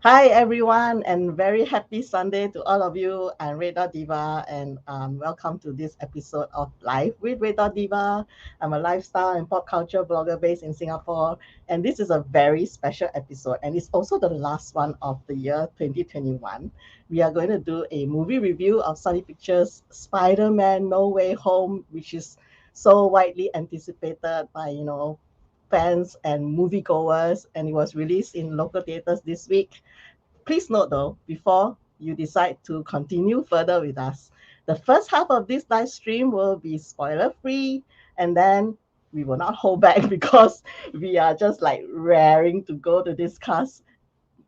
Hi everyone, and very happy Sunday to all of you. I'm Red Dot Diva, and welcome to this episode of Live with Red Dot Diva. I'm a lifestyle and pop culture blogger based in Singapore, and this is a very special episode, and it's also the last one of the year 2021. We are going to do a movie review of Sony Pictures Spider-Man No Way Home, which is so widely anticipated by fans and moviegoers, and it was released in local theaters this week. Please note though, before you decide to continue further with us, the first half of this live stream will be spoiler free, and then we will not hold back because we are just like raring to go to discuss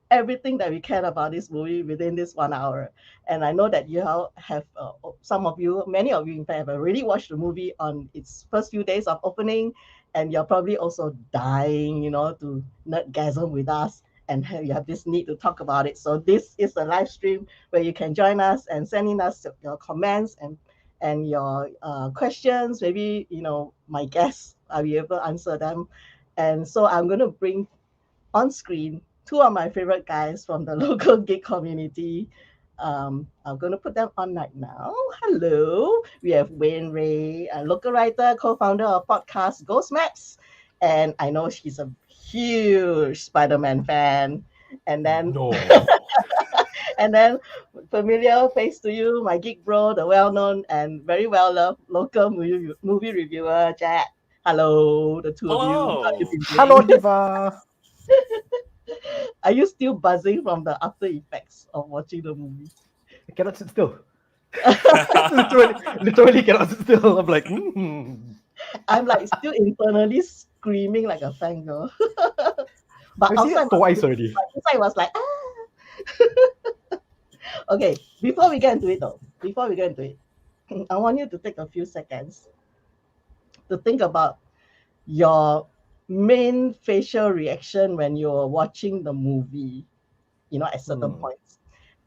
everything that we can about this movie within this 1 hour. And I know that you all have, some of you, many of you, in fact, have already watched the movie on its first few days of opening, and you're probably also dying, to nerdgasm with us. And you have this need to talk about it. So this is a live stream where you can join us and send in us your comments and your questions. Maybe my guests, I'll be able to answer them. And so I'm going to bring on screen two of my favorite guys from the local geek community. I'm going to put them on right now. Hello. We have Wayne Ray, a local writer, co-founder of podcast Ghost Maps. And I know she's a huge Spider-Man fan. And then No. and then familiar face to you, my geek bro, the well-known and very well-loved local movie reviewer, Jedd. Hello, the two of you. How you Hello. been doing? Hello, Diva. Are you still buzzing from the after effects of watching the movie? I cannot sit still. literally cannot sit still. I'm like, I'm like still internally screaming like a fangirl. But I've seen outside it twice already. inside was like, ah. Okay, before we get into it, I want you to take a few seconds to think about your main facial reaction when you're watching the movie, at certain points.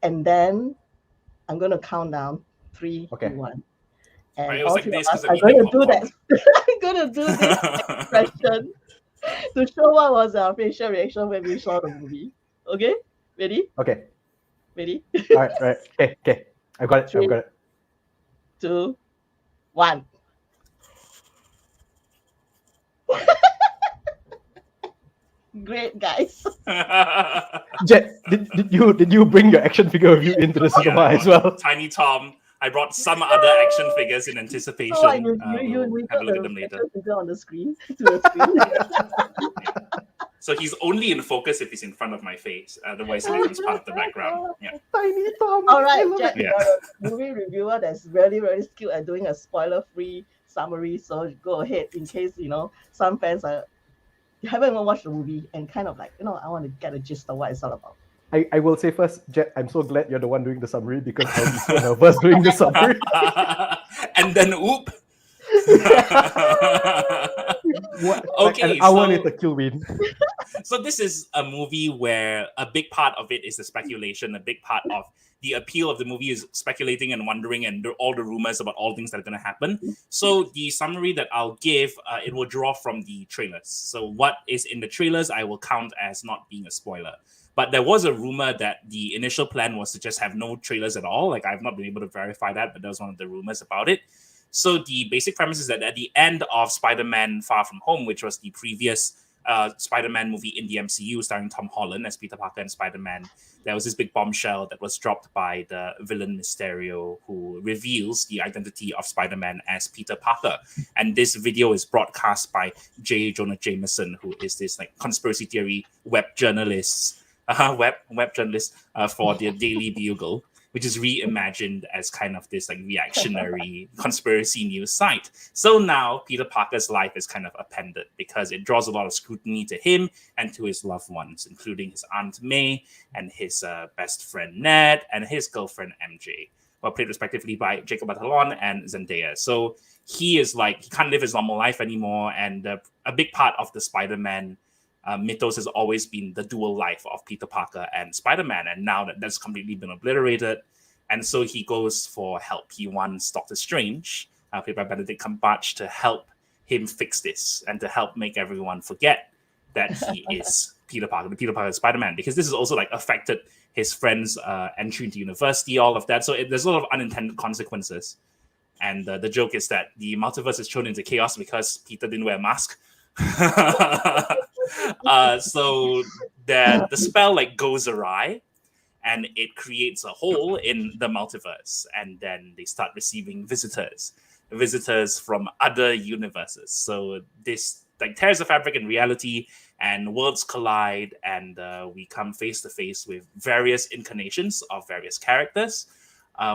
And then I'm going to count down 3, Okay. 2, 1. Right, And it was all like three this of us 'cause I'm are going eating to do that. popcorn. I'm going to do this expression to show what was our facial reaction when we saw the movie. Okay? Ready? Okay. Ready? All right. Okay. I got it. 3, I've got it. 2, 1. Great, guys. Jedd, did you bring your action figure of you into the cinema as well? Tiny Tom. I brought some other action figures in anticipation. So you We'll have a look at them later. on the screen to the screen. So he's only in focus if he's in front of my face. Otherwise, he becomes part of the background. Yeah. Tiny Tom. All right, I love Jedd, it. you're a movie reviewer that's really, really skilled at doing a spoiler-free summary. So go ahead in case some fans haven't even watched the movie and kind of like I want to get a gist of what it's all about. I will say first, Jedd, I'm so glad you're the one doing the summary because I'll be so nervous doing the summary. And then, oop. An hour later, kill win. So this is a movie where a big part of it is the speculation. A big part of the appeal of the movie is speculating and wondering and all the rumors about all things that are going to happen. So the summary that I'll give, it will draw from the trailers. So what is in the trailers, I will count as not being a spoiler. But there was a rumor that the initial plan was to just have no trailers at all. Like, I've not been able to verify that, but that was one of the rumors about it. So the basic premise is that at the end of Spider-Man Far From Home, which was the previous Spider-Man movie in the MCU starring Tom Holland as Peter Parker and Spider-Man, there was this big bombshell that was dropped by the villain Mysterio, who reveals the identity of Spider-Man as Peter Parker. And this video is broadcast by J. Jonah Jameson, who is this like conspiracy theory web journalist for the Daily Bugle, which is reimagined as kind of this like reactionary conspiracy news site. So now Peter Parker's life is kind of appended because it draws a lot of scrutiny to him and to his loved ones, including his Aunt May and his best friend Ned and his girlfriend MJ, who are played respectively by Jacob Batalon and Zendaya. So he is like, he can't live his normal life anymore, and a big part of the Spider-Man mythos has always been the dual life of Peter Parker and Spider-Man, and now that's completely been obliterated, and so he goes for help. He wants Doctor Strange, played by Benedict Cumberbatch, to help him fix this and to help make everyone forget that he is Peter Parker, the Peter Parker Spider-Man, because this has also like affected his friend's entry into university, all of that. So there's a lot of unintended consequences. And the joke is that the multiverse is thrown into chaos because Peter didn't wear a mask. So the spell like goes awry, and it creates a hole in the multiverse, and then they start receiving visitors from other universes. So this like tears the fabric in reality, and worlds collide, and we come face to face with various incarnations of various characters,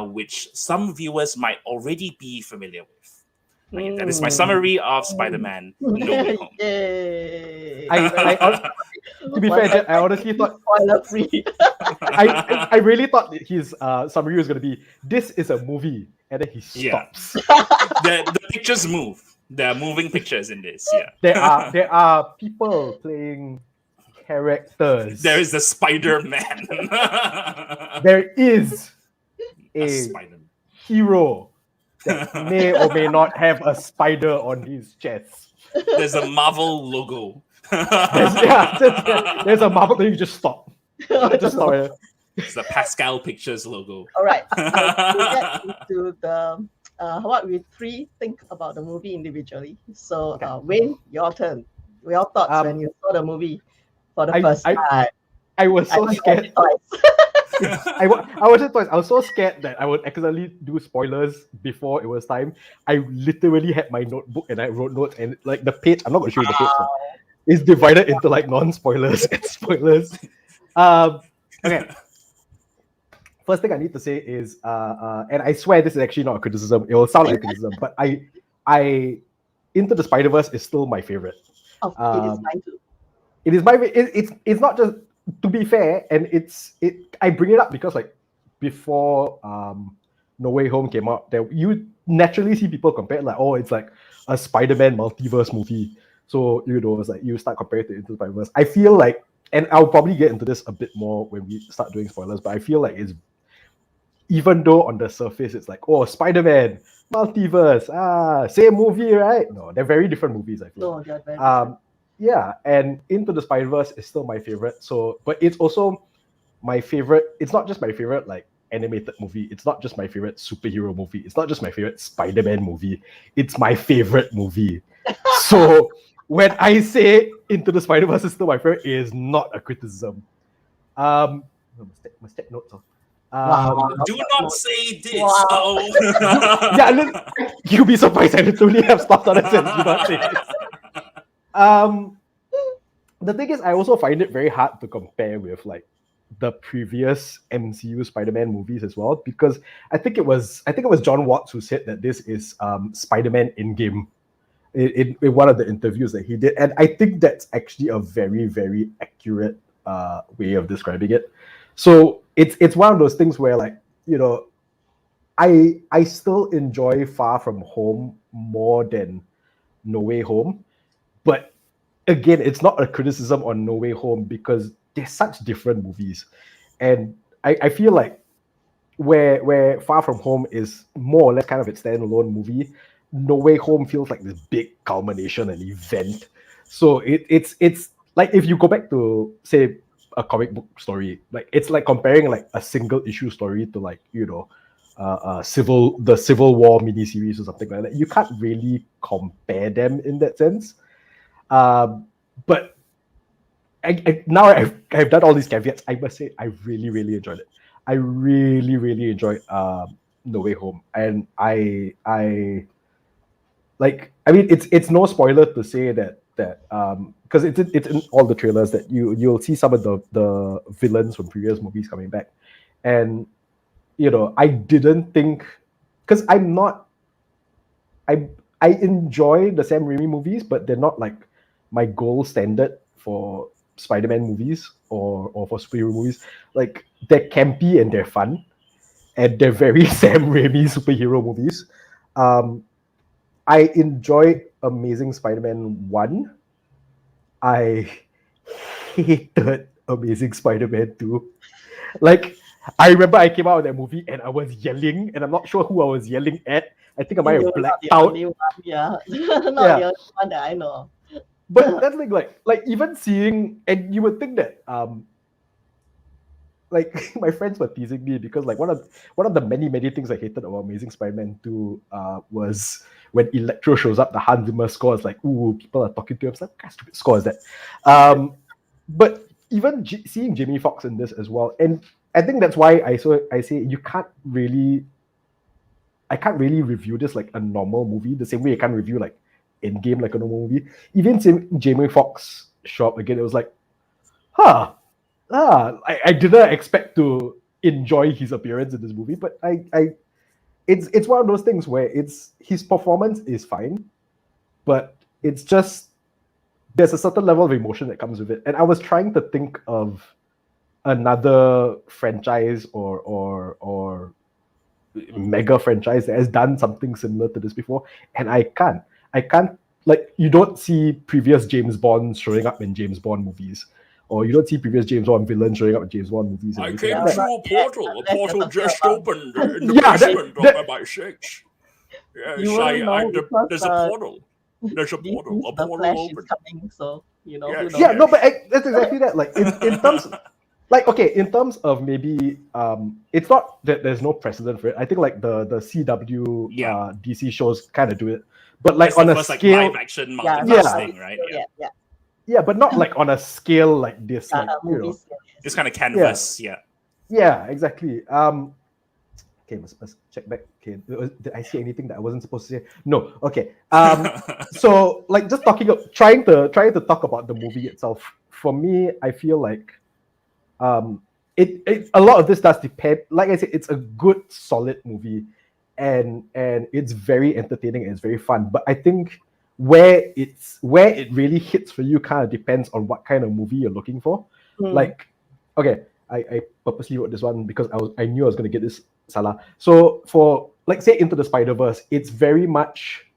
which some viewers might already be familiar with. Like, that is my summary of Spider-Man No Way Home. Yay. To be fair, Jedd, I honestly thought Spoiler free. I really thought that his summary was going to be, this is a movie, and then he stops. The pictures move. There are moving pictures in this. Yeah, there are people playing characters. There is the Spider-Man. There is a Spider-Man hero that may or may not have a spider on his chest. There's a Marvel logo. There's a Marvel thing. You just stop. Just stop it. It's the Pascal Pictures logo. All right. We'll get into the what we three think about the movie individually. So, Wayne, your turn. Your thoughts when you saw the movie for the first time. I was so scared. I wasn't twice. I was so scared that I would accidentally do spoilers before it was time. I literally had my notebook and I wrote notes, and like the page, I'm not going to show you the page. It's divided into like non-spoilers and spoilers. Okay. First thing I need to say is, and I swear this is actually not a criticism. It will sound like a criticism, but I Into the Spider-Verse is still my favorite. Oh, it is mine too. It is my. It's not just, to be fair, and I bring it up because like before No Way Home came out, there you naturally see people compare like, oh, it's like a Spider-Man multiverse movie. So it's like you start comparing to Into the Spider-Verse. I feel like, and I'll probably get into this a bit more when we start doing spoilers, but I feel like it's, even though on the surface it's like, oh, Spider-Man multiverse, same movie, right? No, they're very different movies, I feel. No, they're very different. Yeah, and Into the Spider-Verse is still my favorite. So, but it's also my favorite. It's not just my favorite like animated movie. It's not just my favorite superhero movie. It's not just my favorite Spider-Man movie. It's my favorite movie. So when I say Into the Spider-Verse is still my favorite, it is not a criticism. Must take notes. Do not say this. Wow. Oh. Yeah, you'll be surprised. I literally have stuff that I said. Do not say this. The thing is, I also find it very hard to compare with like the previous MCU Spider-Man movies as well, because I think it was John Watts who said that this is Spider-Man in-game in one of the interviews that he did, and I think that's actually a very, very accurate way of describing it. So it's one of those things where like, I still enjoy Far From Home more than No Way Home. But again, it's not a criticism on No Way Home because they're such different movies. And I feel like where Far From Home is more or less kind of its standalone movie, No Way Home feels like this big culmination and event. So it's like if you go back to, say, a comic book story, like it's like comparing like a single issue story to like, the Civil War miniseries or something like that. You can't really compare them in that sense. But now I've done all these caveats, I must say I really, really enjoyed it. I really, really enjoyed No Way Home, and I like. I mean, it's no spoiler to say that because it's in all the trailers that you'll see some of the villains from previous movies coming back, and I didn't think, because I'm not. I enjoy the Sam Raimi movies, but they're not like my gold standard for Spider-Man movies or for superhero movies. Like, they're campy and they're fun, and they're very Sam Raimi superhero movies. I enjoyed Amazing Spider-Man 1. I hated Amazing Spider-Man 2. Like, I remember I came out of that movie and I was yelling, and I'm not sure who I was yelling at. I think I might have blacked out. Yeah, not the only one that I know. But that's like even seeing, and you would think that like my friends were teasing me because like one of the many things I hated about Amazing Spider-Man 2 was when Electro shows up, the Hans Zimmer score is like, ooh, people are talking to him. It's like, what kind of stupid score is that? But even seeing Jamie Foxx in this as well, and I think that's why I say I can't really review this like a normal movie the same way I can't review like Endgame like a normal movie. Even Jamie Foxx show up again, it was like, I didn't expect to enjoy his appearance in this movie, but it's one of those things where his performance is fine, but it's just there's a certain level of emotion that comes with it. And I was trying to think of another franchise or mega franchise that has done something similar to this before, and I can't. Like, you don't see previous James Bond showing up in James Bond movies, or you don't see previous James Bond villains showing up in James Bond movies. I everything came like through that. a portal. A portal just opened in the Yeah, basement that- of MI6. Yes, You won't know because, there's a portal. There's a portal. A the portal Flash is opened. coming, so you know. Yeah, who knows? Yeah, no, but that's exactly that. Like in terms, like okay, in terms of maybe it's not that there's no precedent for it. I think like the CW Yeah. DC shows kind of do it, but like That's on the a first like scale, live action Yeah, multiverse yeah. thing, right? Yeah. yeah, but not like on a scale like this. Like you know, Movies. This kind of canvas, yeah. yeah, exactly. Okay, let's check back. Okay, did I see anything that I wasn't supposed to say? No. Okay. So like just trying to talk about the movie itself. For me, I feel like it a lot of this does depend. Like I said, it's a good, solid movie, and it's very entertaining and it's very fun. But I think where it really hits for you kind of depends on what kind of movie you're looking for. Like, okay, I purposely wrote this one because I knew I was going to get this salah. So for like say Into the Spider-Verse, it's very much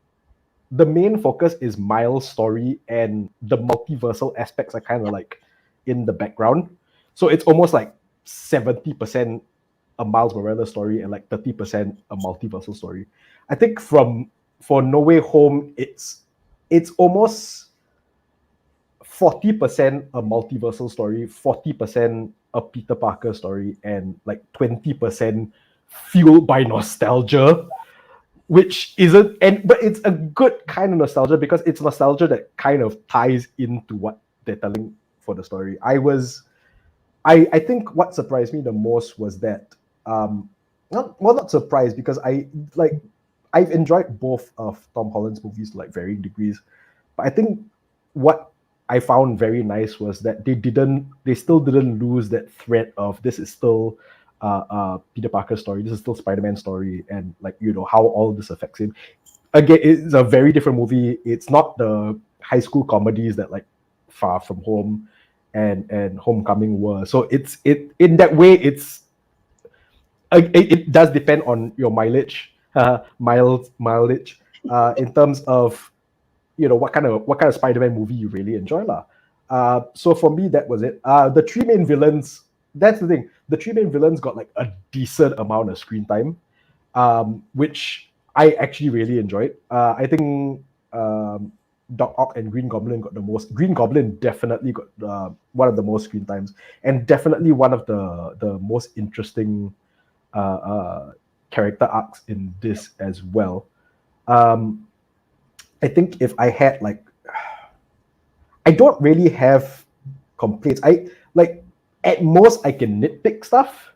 the main focus is Miles' story and the multiversal aspects are kind of like in the background. So it's almost like 70% a Miles Morales story and like 30% a multiversal story. I think for No Way Home, it's almost 40% a multiversal story, 40% a Peter Parker story, and like 20% fueled by nostalgia, which isn't, but it's a good kind of nostalgia because it's nostalgia that kind of ties into what they're telling for the story. I think what surprised me the most was that not surprised because I've enjoyed both of Tom Holland's movies to like varying degrees, but I think what I found very nice was that they still didn't lose that thread of this is still Peter Parker's story, this is still Spider-Man's story, and like you know how all this affects him. Again, it's a very different movie. It's not the high school comedies that like Far From Home and Homecoming were. So it in that way it does depend on your mileage in terms of you know what kind of Spider-Man movie you really enjoy lah. So for me that was it. The three main villains, that's the thing. The three main villains got like a decent amount of screen time, which I actually really enjoyed. I think Doc Ock and Green Goblin got the most. Green Goblin definitely got one of the most screen times, and definitely one of the most interesting character arcs in this as well. I think if I had like, I don't really have complaints. I like at most I can nitpick stuff,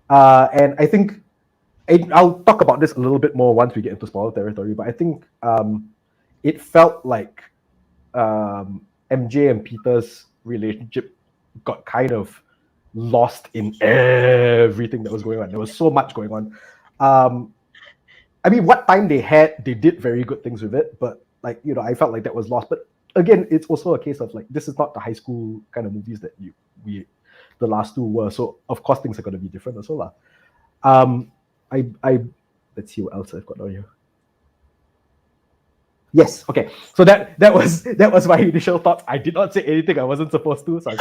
and I think I'll talk about this a little bit more once we get into spoiler territory. But I think it felt like MJ and Peter's relationship got kind of lost in everything that was going on. There was so much going on. I mean, what time they had, they did very good things with it, but like you know, I felt like that was lost. But again, it's also a case of like this is not the high school kind of movies that the last two were. So of course things are going to be different as well. I let's see what else I've got on here. Yes, okay. So that was my initial thoughts. I did not say anything I wasn't supposed to. So All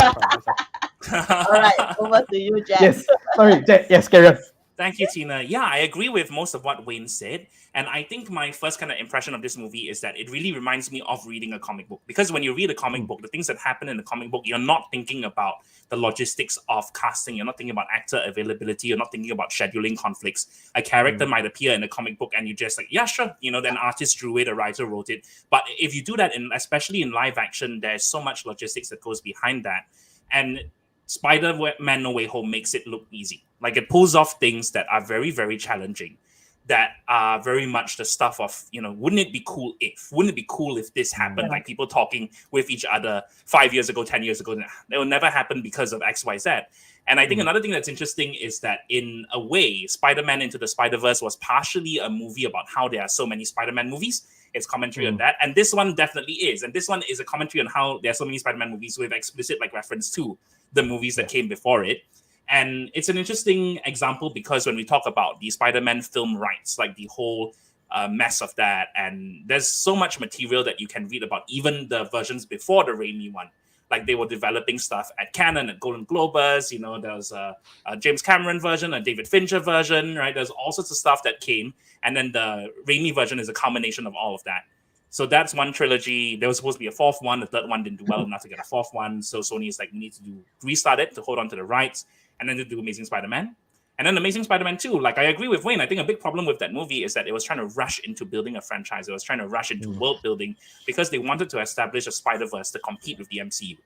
right, over to you, Jedd. Yes, sorry, Jedd. Yes, carry on. Thank you, Tina. Yeah, I agree with most of what Wayne said. And I think my first kind of impression of this movie is that it really reminds me of reading a comic book. Because when you read a comic book, the things that happen in the comic book, you're not thinking about the logistics of casting. You're not thinking about actor availability. You're not thinking about scheduling conflicts. A character might appear in a comic book and you just like, yeah, sure. Then artist drew it, a writer wrote it. But if you do that, especially in live action, there's so much logistics that goes behind that. And Spider-Man No Way Home makes it look easy. Like it pulls off things that are very, very challenging, that are very much the stuff of, wouldn't it be cool if this happened? Like people talking with each other 5 years ago, 10 years ago, it will never happen because of X, Y, Z. And I think another thing that's interesting is that in a way, Spider-Man Into the Spider-Verse was partially a movie about how there are so many Spider-Man movies. It's commentary on that. And this one definitely is. And this one is a commentary on how there are so many Spider-Man movies with explicit reference to the movies that came before it. And it's an interesting example because when we talk about the Spider-Man film rights, like the whole mess of that, and there's so much material that you can read about even the versions before the Raimi one. Like they were developing stuff at Canon, at Golden Globers, there was a James Cameron version, a David Fincher version, right? There's all sorts of stuff that came. And then the Raimi version is a combination of all of that. So that's one trilogy. There was supposed to be a fourth one. The third one didn't do well enough to get a fourth one. So Sony is like, we need to restart it to hold on to the rights and then to do Amazing Spider-Man. And then Amazing Spider-Man 2, like I agree with Wayne. I think a big problem with that movie is that it was trying to rush into building a franchise. It was trying to rush into world building because they wanted to establish a Spider-Verse to compete with the MCU.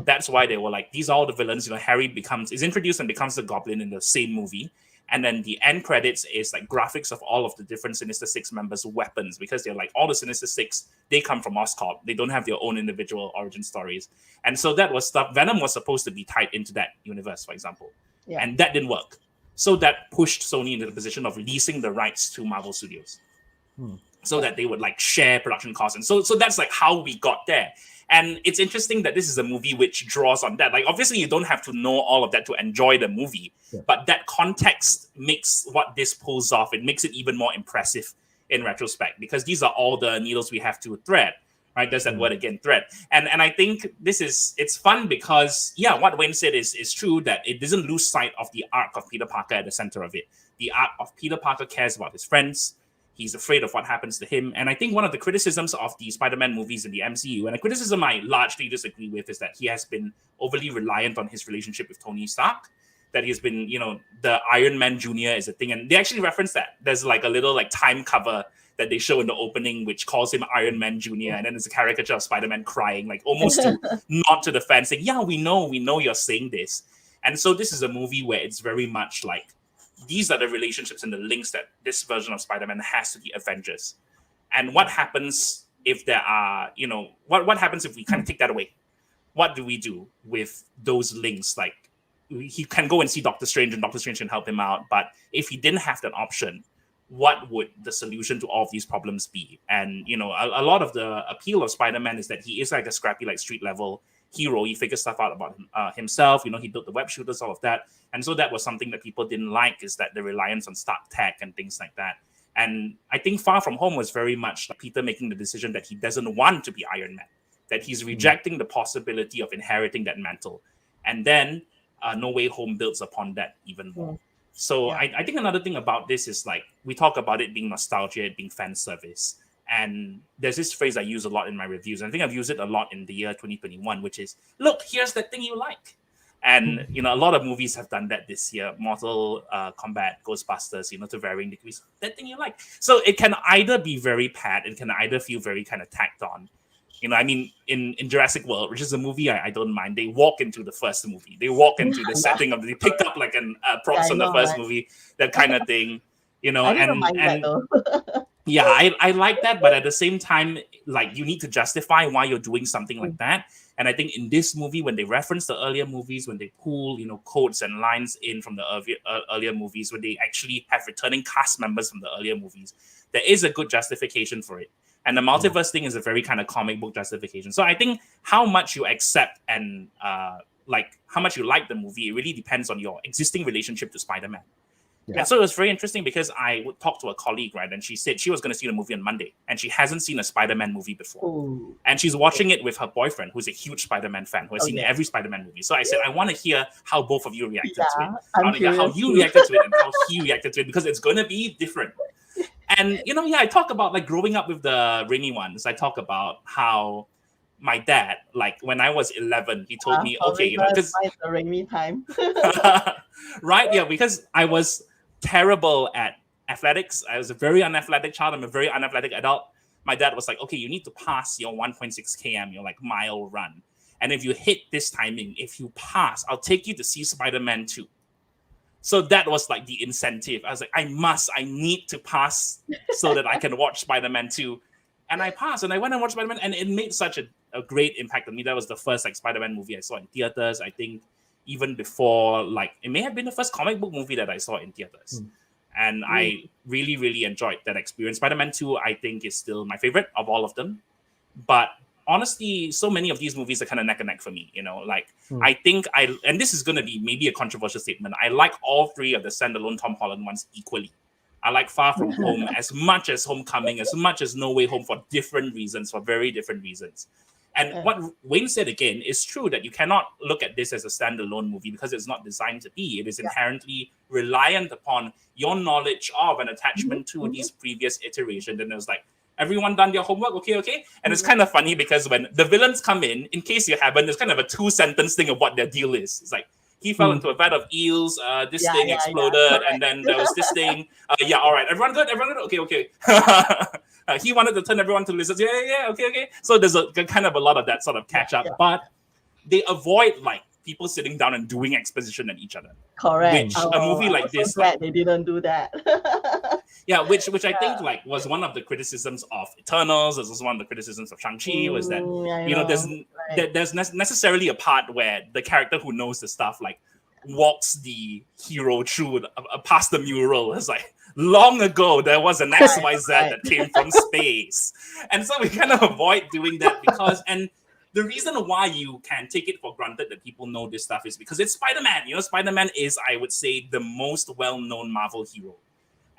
That's why they were like, these are all the villains. Harry is introduced and becomes the Goblin in the same movie. And then the end credits is like graphics of all of the different Sinister Six members' weapons because they're like all the Sinister Six, they come from Oscorp. They don't have their own individual origin stories. And so that was stuff. Venom was supposed to be tied into that universe, for example. Yeah. And that didn't work. So that pushed Sony into the position of leasing the rights to Marvel Studios so that they would like share production costs. And so that's like how we got there. And it's interesting that this is a movie which draws on that. Like, obviously, you don't have to know all of that to enjoy the movie, but that context makes what this pulls off. It makes it even more impressive in retrospect because these are all the needles we have to thread, right? There's that word again, thread. And I think it's fun because, what Wayne said is true, that it doesn't lose sight of the arc of Peter Parker at the center of it. The arc of Peter Parker cares about his friends. He's afraid of what happens to him. And I think one of the criticisms of the Spider-Man movies in the MCU, and a criticism I largely disagree with, is that he has been overly reliant on his relationship with Tony Stark. That he's been, the Iron Man Jr. is a thing. And they actually reference that. There's like a little like time cover that they show in the opening, which calls him Iron Man Jr. And then there's a caricature of Spider-Man crying, like almost to nod to the fans, saying, we know you're saying this. And so this is a movie where it's very much like, these are the relationships and the links that this version of Spider-Man has to the Avengers. And what happens if there are, what happens if we kind of take that away? What do we do with those links? Like, he can go and see Doctor Strange and Doctor Strange can help him out. But if he didn't have that option, what would the solution to all of these problems be? And, a lot of the appeal of Spider-Man is that he is like a scrappy, like street level hero. He figures stuff out about himself. He built the web shooters, all of that. And so that was something that people didn't like, is that the reliance on Stark tech and things like that. And I think Far From Home was very much like Peter making the decision that he doesn't want to be Iron Man, that he's rejecting the possibility of inheriting that mantle. And then No Way Home builds upon that even more. So I think another thing about this is like, we talk about it being nostalgia, it being fan service. And there's this phrase I use a lot in my reviews. And I think I've used it a lot in the year 2021, which is, look, here's that thing you like. And, a lot of movies have done that this year. Mortal Kombat, Ghostbusters, to varying degrees. That thing you like. So it can either be very pat, it can either feel very kind of tacked on. In Jurassic World, which is a movie I don't mind, they walk into the first movie. They walk into the setting of they pick up like an props from the first movie, that kind of thing. I don't mind that though. I like that, but at the same time, like, you need to justify why you're doing something like that. And I think in this movie, when they reference the earlier movies, when they pull, quotes and lines in from the earlier movies, when they actually have returning cast members from the earlier movies, there is a good justification for it. And the multiverse thing is a very kind of comic book justification. So I think how much you accept and how much you like the movie, it really depends on your existing relationship to Spider-Man. And so it was very interesting because I would talk to a colleague, right? And she said she was going to see the movie on Monday and she hasn't seen a Spider-Man movie before. Ooh. And she's watching it with her boyfriend, who's a huge Spider-Man fan, who has seen every Spider-Man movie. So I said, I want to hear how both of you reacted to it. I want to hear how you reacted to it and how he reacted to it, because it's going to be different. And, I talk about like growing up with the rainy ones. I talk about how my dad, like when I was 11, he told me, okay, because it's the rainy time. right? Yeah, because I was terrible at athletics. I was a very unathletic child. I'm a very unathletic adult. My dad was like, okay, you need to pass your 1.6 km, your like mile run. And if you hit this timing, if you pass, I'll take you to see Spider-Man 2. So that was like the incentive. I was like, I need to pass so that I can watch Spider-Man 2. And I passed and I went and watched Spider-Man, and it made such a great impact on me. That was the first like Spider-Man movie I saw in theaters. I think even before, like, it may have been the first comic book movie that I saw in theaters. And I really, really enjoyed that experience. Spider-Man 2, I think, is still my favorite of all of them. But honestly, so many of these movies are kind of neck and neck for me, I think and this is going to be maybe a controversial statement, I like all three of the standalone Tom Holland ones equally. I like Far From Home as much as Homecoming, as much as No Way Home, for different reasons, for very different reasons. And what Wayne said again is true, that you cannot look at this as a standalone movie because it's not designed to be. It is inherently reliant upon your knowledge of and attachment to these previous iterations. And it was like, everyone done their homework? Okay. And it's kind of funny because when the villains come in case you haven't, there's kind of a 2-sentence thing of what their deal is. It's like, he fell into a vat of eels, this thing exploded, and then there was this thing. All right, everyone good? Okay. He wanted to turn everyone to lizards. Okay. So there's a kind of a lot of that sort of catch up, but they avoid like people sitting down and doing exposition at each other. Correct. Which a movie like this, glad they didn't do that. which I think like was one of the criticisms of Eternals. This was one of the criticisms of Shang-Chi, was that there's necessarily a part where the character who knows the stuff like walks the hero through past the mural. It's like, long ago there was an XYZ that came from space, and so we kind of avoid doing that because and the reason why you can take it for granted that people know this stuff is because it's Spider-Man. Spider-Man is, I would say, the most well-known Marvel hero,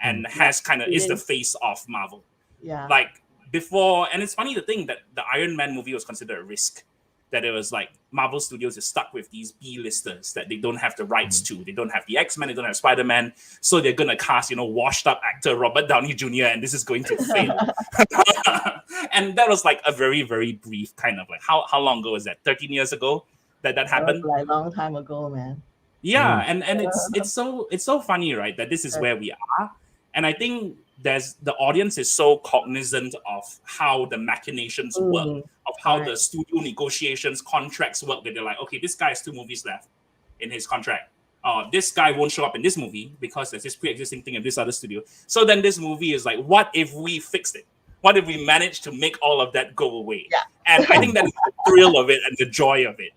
and is the face of Marvel. Yeah. Like before, and it's funny to think that the Iron Man movie was considered a risk. That it was like Marvel Studios is stuck with these B-listers that they don't have the rights to. They don't have the X-Men, they don't have Spider-Man, so they're gonna cast, washed-up actor Robert Downey Jr. and this is going to fail. And that was like a very, very brief kind of like how long ago was that? 13 years ago that happened? That was like a long time ago, man. Yeah, and it's so funny, right? That this is where we are, and I think the audience is so cognizant of how the machinations work, of how the studio negotiations, contracts work, that they're like, okay, this guy has 2 movies left in his contract. This guy won't show up in this movie because there's this pre-existing thing in this other studio. So then this movie is like, what if we fixed it? What if we managed to make all of that go away? Yeah. And I think that's the thrill of it and the joy of it,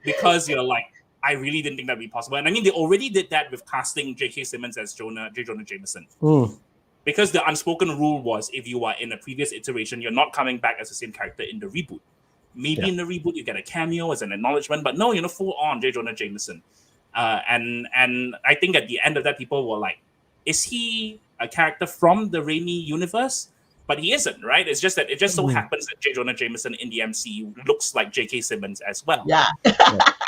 because you're like, I really didn't think that'd be possible. And I mean, they already did that with casting J.K. Simmons as J. Jonah Jameson. Because the unspoken rule was, if you are in a previous iteration, you're not coming back as the same character in the reboot. Maybe in the reboot you get a cameo as an acknowledgement, but no, full on J. Jonah Jameson. And I think at the end of that, people were like, is he a character from the Raimi universe? But he isn't, right? It's just that it just so happens that J. Jonah Jameson in the MCU looks like J.K. Simmons as well. Yeah.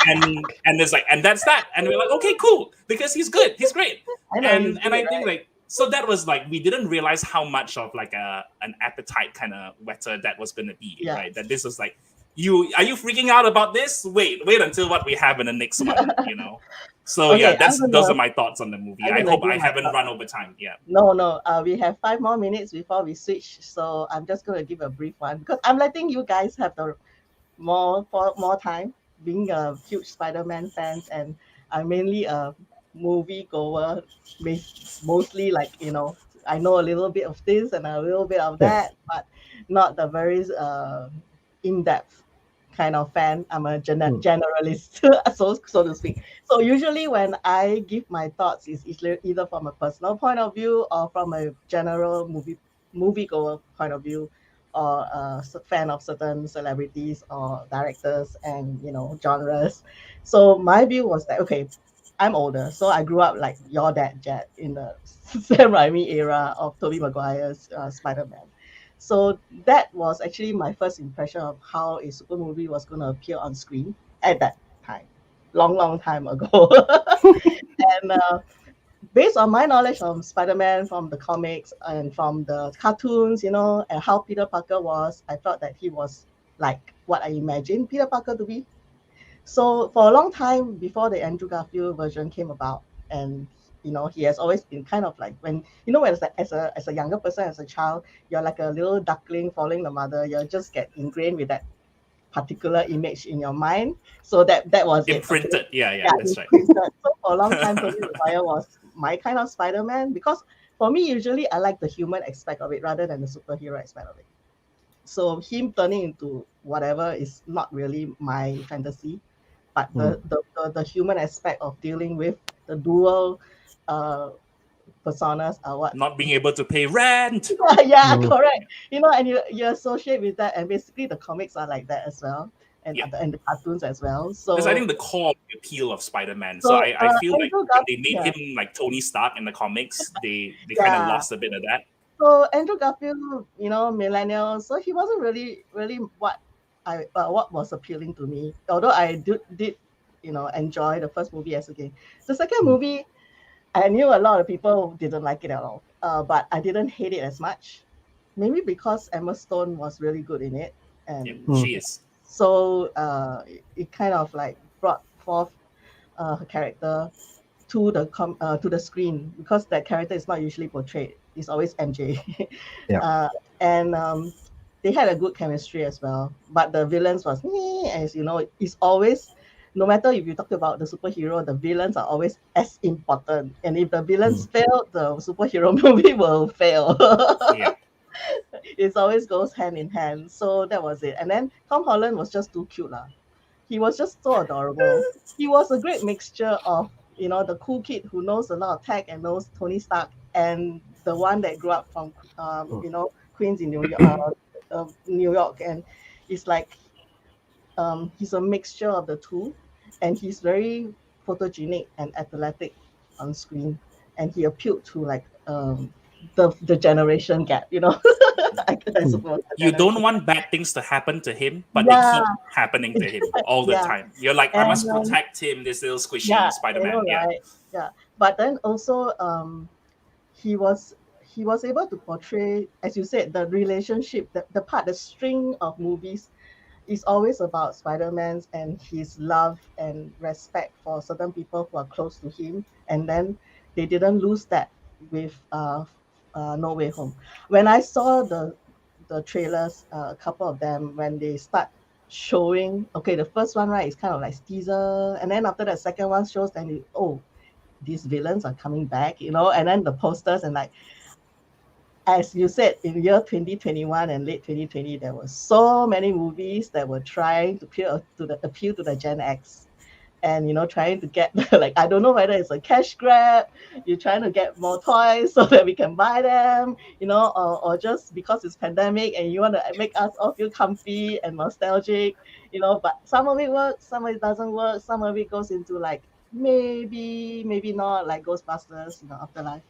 and there's like, and that's that. And we're like, okay, cool, because he's good, he's great. And I think like, so that was like, we didn't realize how much of like an appetite kind of whetter that was going to be, right? That this was like, are you freaking out about this? Wait until what we have in the next one, So okay, those are my thoughts on the movie. I hope I haven't run over time. Yeah. No. We have 5 more minutes before we switch, so I'm just going to give a brief one because I'm letting you guys have the more time. Being a huge Spider-Man fan, and I'm mainly a movie goer, mostly like I know a little bit of this and a little bit of that, but not the very in-depth kind of fan. I'm a generalist, so to speak. So usually when I give my thoughts, is either from a personal point of view or from a general moviegoer point of view, or a fan of certain celebrities or directors and genres. So my view was that, okay, I'm older, so I grew up like your dad, Jedd, in the Sam Raimi era of Tobey Maguire's Spider-Man. So that was actually my first impression of how a super movie was going to appear on screen at that time, long time ago. And based on my knowledge of Spider-Man from the comics and from the cartoons, you know, and how Peter Parker was, I felt that he was like what I imagined Peter Parker to be. So for a long time before the Andrew Garfield version came about, and you know, he has always been kind of like when you know, as a younger person, as a child, you're like a little duckling following the mother. You just get ingrained with that particular image in your mind. So that was Imprinted. it. Okay? Yeah, that's right. Imprinted. So for a long time, Tobey Maguire was my kind of Spider-Man because for me, usually I like the human aspect of it rather than the superhero aspect of it. So him turning into whatever is not really my fantasy, but the human aspect of dealing with the dual personas are what. Not being able to pay rent. Yeah, correct. You know, and you associate with that, and basically the comics are like that as well, and and the cartoons as well. So that's I think the core of the appeal of Spider-Man. So I feel like when they made him like Tony Stark in the comics, they kind of lost a bit of that. So Andrew Garfield, you know, millennial, so he wasn't really what what was appealing to me. Although I did you know enjoy the first movie as a game. The second movie, I knew a lot of people didn't like it at all, but I didn't hate it as much. Maybe because Emma Stone was really good in it, and she is. So it kind of like brought forth her character to the screen because that character is not usually portrayed. It's always MJ. And they had a good chemistry as well. But the villains was, as you know, it's always, no matter if you talk about the superhero, the villains are always as important. And if the villains fail, the superhero movie will fail. It always goes hand in hand. So that was it. And then Tom Holland was just too cute. He was just so adorable. He was a great mixture of, you know, the cool kid who knows a lot of tech and knows Tony Stark, and the one that grew up from, you know, Queens in New York, and it's like he's a mixture of the two, and he's very photogenic and athletic on screen, and he appealed to like the generation gap, you know. I suppose. You don't want bad things to happen to him, but they keep happening to him all the time. You're like, I must protect him, this little squishy Spider-Man. Yeah. But then also he was able to portray, as you said, the relationship, the string of movies is always about Spider-Man's and his love and respect for certain people who are close to him. And then they didn't lose that with No Way Home. When I saw the trailers, a couple of them, when they start showing, okay, the first one, right, is kind of like teaser, and then after the second one shows, then these villains are coming back, you know, and then the posters, and like, as you said, in year 2021 and late 2020, there were so many movies that were trying to appeal to the Gen X. And, you know, trying to get, like, I don't know whether it's a cash grab, you're trying to get more toys so that we can buy them, you know, or just because it's pandemic and you want to make us all feel comfy and nostalgic, you know, but some of it works, some of it doesn't work, some of it goes into like, maybe not, like Ghostbusters, you know, Afterlife.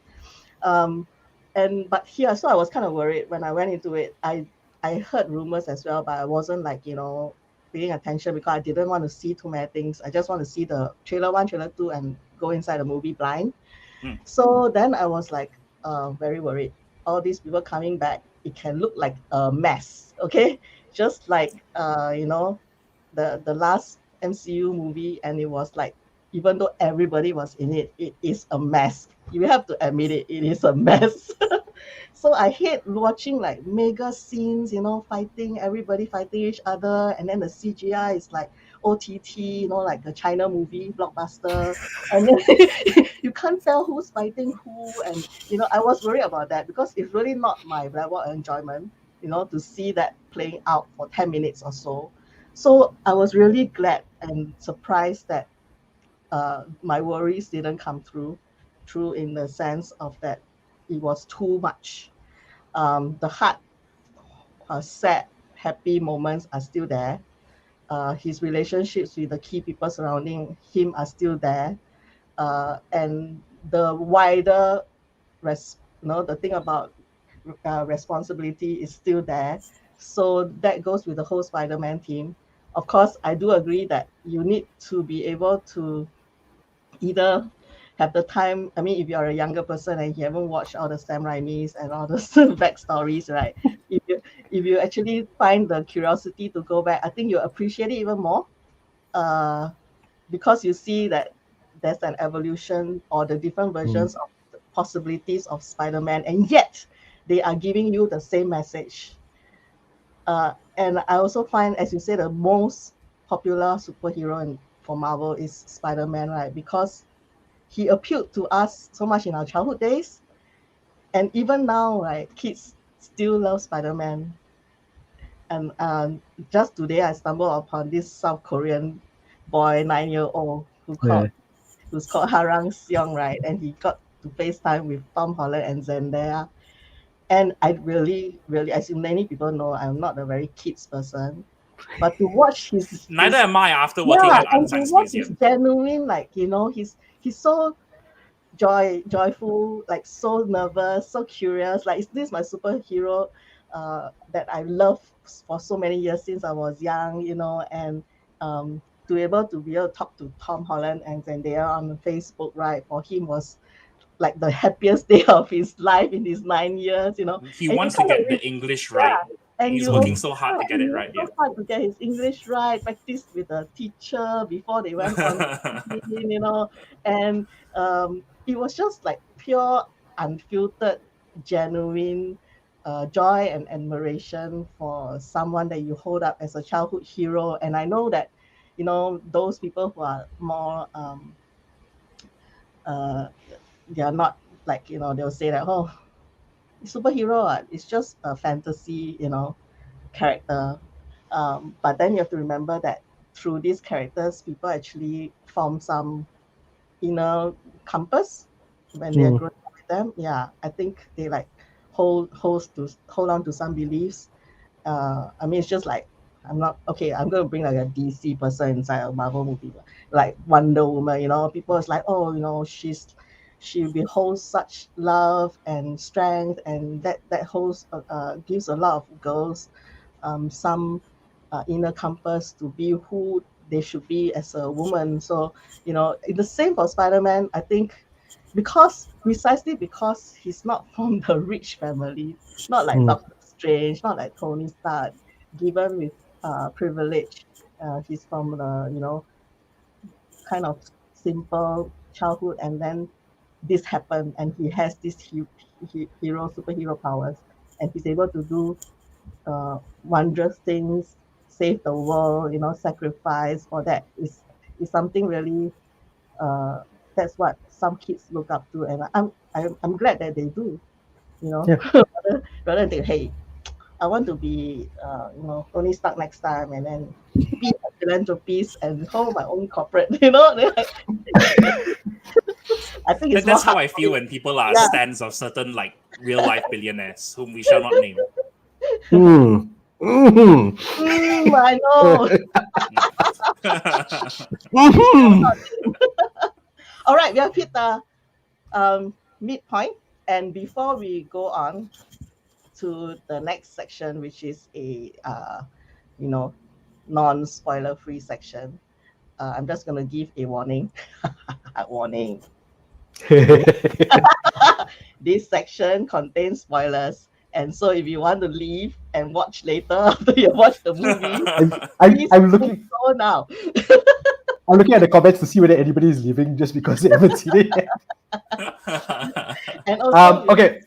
But here, so I was kind of worried when I went into it. I heard rumors as well, but I wasn't like, you know, paying attention because I didn't want to see too many things. I just want to see the trailer 1, trailer 2, and go inside the movie blind. So then I was like very worried. All these people coming back, it can look like a mess, okay? Just like you know, the last MCU movie, and it was like, even though everybody was in it, it is a mess. You have to admit it is a mess. So I hate watching like mega scenes, you know, everybody fighting each other, and then the CGI is like OTT, you know, like a China movie, blockbuster, and then you can't tell who's fighting who, and you know, I was worried about that because it's really not my level of enjoyment, you know, to see that playing out for 10 minutes or so. So I was really glad and surprised that my worries didn't come through in the sense of that it was too much. The heart, sad, happy moments are still there. His relationships with the key people surrounding him are still there. and the wider the thing about responsibility is still there. So that goes with the whole Spider-Man team. Of course, I do agree that you need to be able to either have the time. I mean, if you're a younger person and you haven't watched all the Sam Raimi's and all those backstories, right? If you actually find the curiosity to go back, I think you appreciate it even more, uh, because you see that there's an evolution or the different versions of the possibilities of Spider-Man, and yet they are giving you the same message. And I also find, as you say, the most popular superhero for Marvel is Spider-Man, right? Because he appealed to us so much in our childhood days, and even now, right, kids still love Spider-Man. And just today, I stumbled upon this South Korean boy, 9-year-old, who's called Harang Seong, right? And he got to FaceTime with Tom Holland and Zendaya. And I really, really, as many people know, I'm not a very kids person. But to watch Neither am I after working at and Art to Science watch his Museum. genuine, like, he's so joyful, like so nervous, so curious. Like, is this my superhero that I love for so many years since I was young, and to be able to talk to Tom Holland and Zendaya on Facebook, right, for him was like the happiest day of his life in his 9 years, He and you wants to kind of get the English right. and He's you working also, so hard to get it right. so hard to get his English right, practice with a teacher before they went on screen, and it was just like pure, unfiltered, genuine joy and admiration for someone that you hold up as a childhood hero. And I know that, those people who are more, uh, they are not like, they'll say that, oh, superhero, it's just a fantasy, character. But then you have to remember that through these characters, people actually form some inner compass when they are growing up with them. Yeah, I think they like hold on to some beliefs. I mean, it's just like, I'm going to bring like a DC person inside a Marvel movie, like Wonder Woman. People is like, oh, she beholds such love and strength, and that holds gives a lot of girls some inner compass to be who they should be as a woman. So, the same for Spider-Man, I think, precisely because he's not from the rich family, not like Doctor Strange, not like Tony Stark, given with privilege. He's from the, kind of simple childhood, and then this happened, and he has this superhero powers, and he's able to do wondrous things, save the world, sacrifice for that is something really. That's what some kids look up to, and I'm glad that they do. Yeah. rather than think, hey, I want to be, Tony Stark next time, and then be a philanthropist and hold my own corporate. I think it's That's more how I feel when people are Yeah. stands of certain like real life billionaires whom we shall not name. I know. All right, we have hit the midpoint, and before we go on to the next section, which is a non-spoiler free section, I'm just gonna give a warning. Warning. This section contains spoilers, and so if you want to leave and watch later after you watch the movie, I'm looking. go now. I'm looking at the comments to see whether anybody is leaving just because they haven't seen it yet. And also, Okay.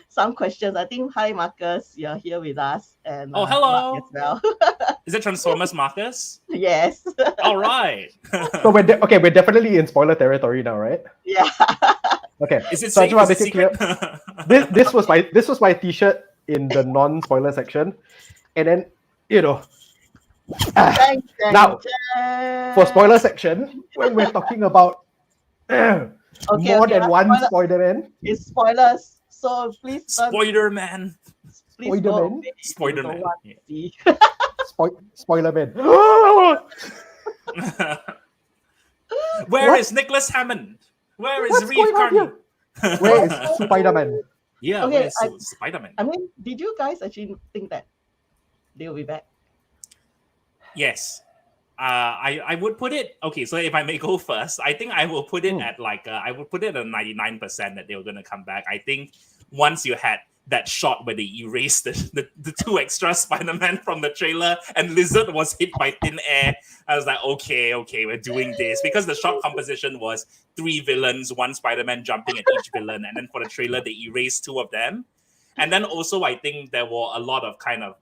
Some questions. I think, hi Marcus, you're here with us, and Oh, hello. Mark as well. Is it Transformers Marcus? Yes. All right. So we're definitely in spoiler territory now, right? Yeah. Okay. Is it So I safe? just want Is to it make it secret? clear. This was my T-shirt in the non-spoiler section, and then now for spoiler section, when we're talking about more than one Spider-Man, it's spoilers. So please Spider-Man. Please go away. Spider-Man. You don't want to see. Spoiler-Man. Where is Nicholas Hammond? Where is What's Reeve going on Carney? here? Where is Spider-Man? Yeah, Okay, where's Spider-Man? I mean, did you guys actually think that they'll be back? Yes. I would put it okay. So if I may go first, I think I will put it at like I would put it at 99% that they were gonna come back. I think once you had that shot where they erased the two extra Spider-Man from the trailer and Lizard was hit by thin air, I was like, okay, we're doing this because the shot composition was 3 villains, 1 Spider-Man jumping at each villain, and then for the trailer they erased 2 of them, and then also I think there were a lot of kind of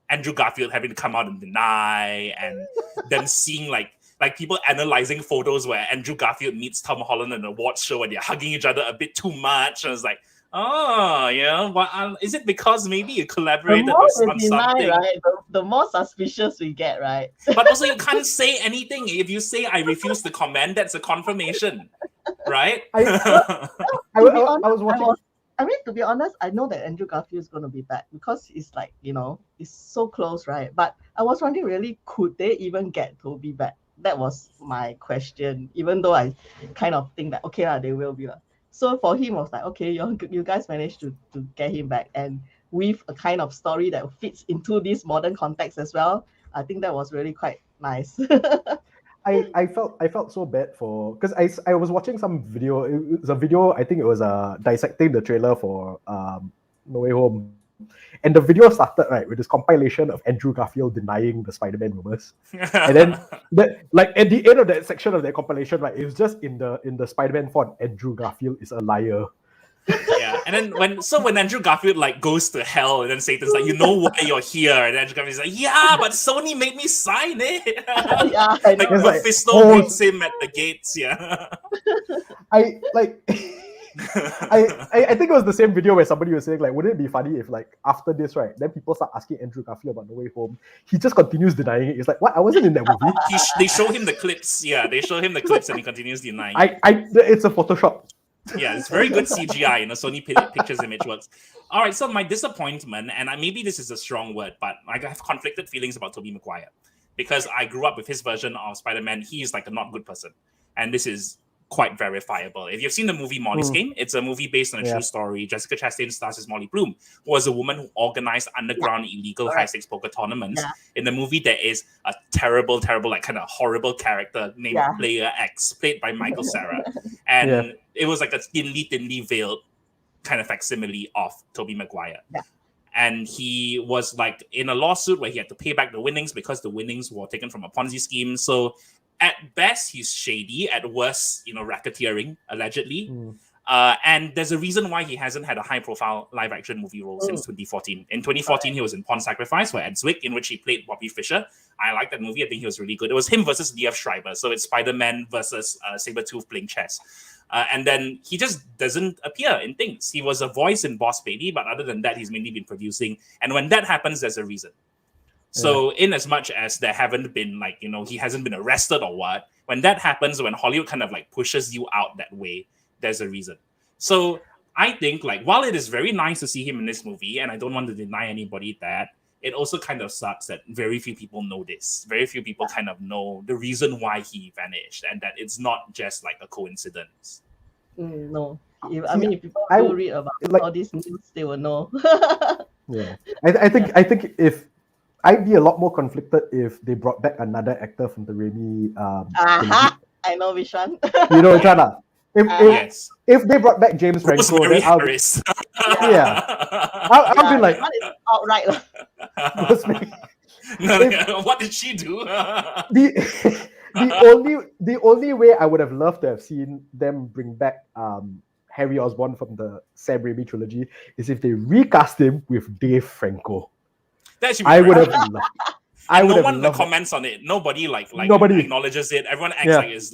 Andrew Garfield having to come out and deny, and them seeing like people analyzing photos where Andrew Garfield meets Tom Holland in an awards show and they're hugging each other a bit too much. And I was like, oh, yeah, well, is it because maybe you collaborated on something? Right? The more suspicious we get, right? But also you can't say anything. If you say I refuse to comment, that's a confirmation, right? I was watching. I mean, to be honest, I know that Andrew Garfield is going to be back because it's like, it's so close, right? But I was wondering, really, could they even get Toby back? That was my question, even though I kind of think that, okay, they will be. So for him, I was like, okay, you guys managed to get him back. And with a kind of story that fits into this modern context as well, I think that was really quite nice. I felt so bad because I was watching some video. It was a video, I think it was dissecting the trailer for No Way Home, and the video started right with this compilation of Andrew Garfield denying the Spider-Man rumors, and then at the end of that section of that compilation, right, it was just in the Spider-Man font, Andrew Garfield is a liar. Yeah, and then when Andrew Garfield goes to hell, and then Satan's like, you know why you're here, and Andrew Garfield's like, yeah, but Sony made me sign it. Yeah, like Mephisto meets him at the gates. Yeah, I think it was the same video where somebody was saying wouldn't it be funny if after this, right, then people start asking Andrew Garfield about No Way Home, he just continues denying it. It's like, what? I wasn't in that movie. They show him the clips. Yeah, they show him the clips, and he continues denying. It's a Photoshop. Yeah, it's very good CGI. Sony Pictures Image works. All right, so my disappointment, and maybe this is a strong word, but I have conflicted feelings about Tobey Maguire because I grew up with his version of Spider-Man. He is a not good person, and this is quite verifiable. If you've seen the movie Molly's Game, it's a movie based on a true story. Jessica Chastain stars as Molly Bloom, who was a woman who organized underground illegal high-stakes poker tournaments. Yeah. In the movie, there is a terrible, kind of horrible character named Player X, played by Michael Cera. And it was like a thinly veiled kind of facsimile of Tobey Maguire. Yeah. And he was in a lawsuit where he had to pay back the winnings because the winnings were taken from a Ponzi scheme. So at best, he's shady. At worst, racketeering, allegedly. And there's a reason why he hasn't had a high-profile live-action movie role since 2014. In 2014, he was in Pawn Sacrifice for Ed Zwick, in which he played Bobby Fischer. I like that movie. I think he was really good. It was him versus Liev Schreiber. So it's Spider-Man versus Sabretooth playing chess. And then he just doesn't appear in things. He was a voice in Boss Baby, but other than that, he's mainly been producing. And when that happens, there's a reason. So in as much as there haven't been he hasn't been arrested or what, when that happens, when Hollywood kind of pushes you out that way, there's a reason. So I think while it is very nice to see him in this movie, and I don't want to deny anybody that, it also kind of sucks that very few people know this. Very few people kind of know the reason why he vanished, and that it's not just a coincidence. No. If people do read about all these news, they will know. Yeah. I think if I'd be a lot more conflicted if they brought back another actor from the Raimi. I know which one. You know which one? If they brought back James Franco, then I'll be like, what is outright? What did she do? the only way I would have loved to have seen them bring back Harry Osborn from the Sam Raimi trilogy is if they recast him with Dave Franco. I would have loved. No one comments on it. Nobody nobody acknowledges it. Everyone acts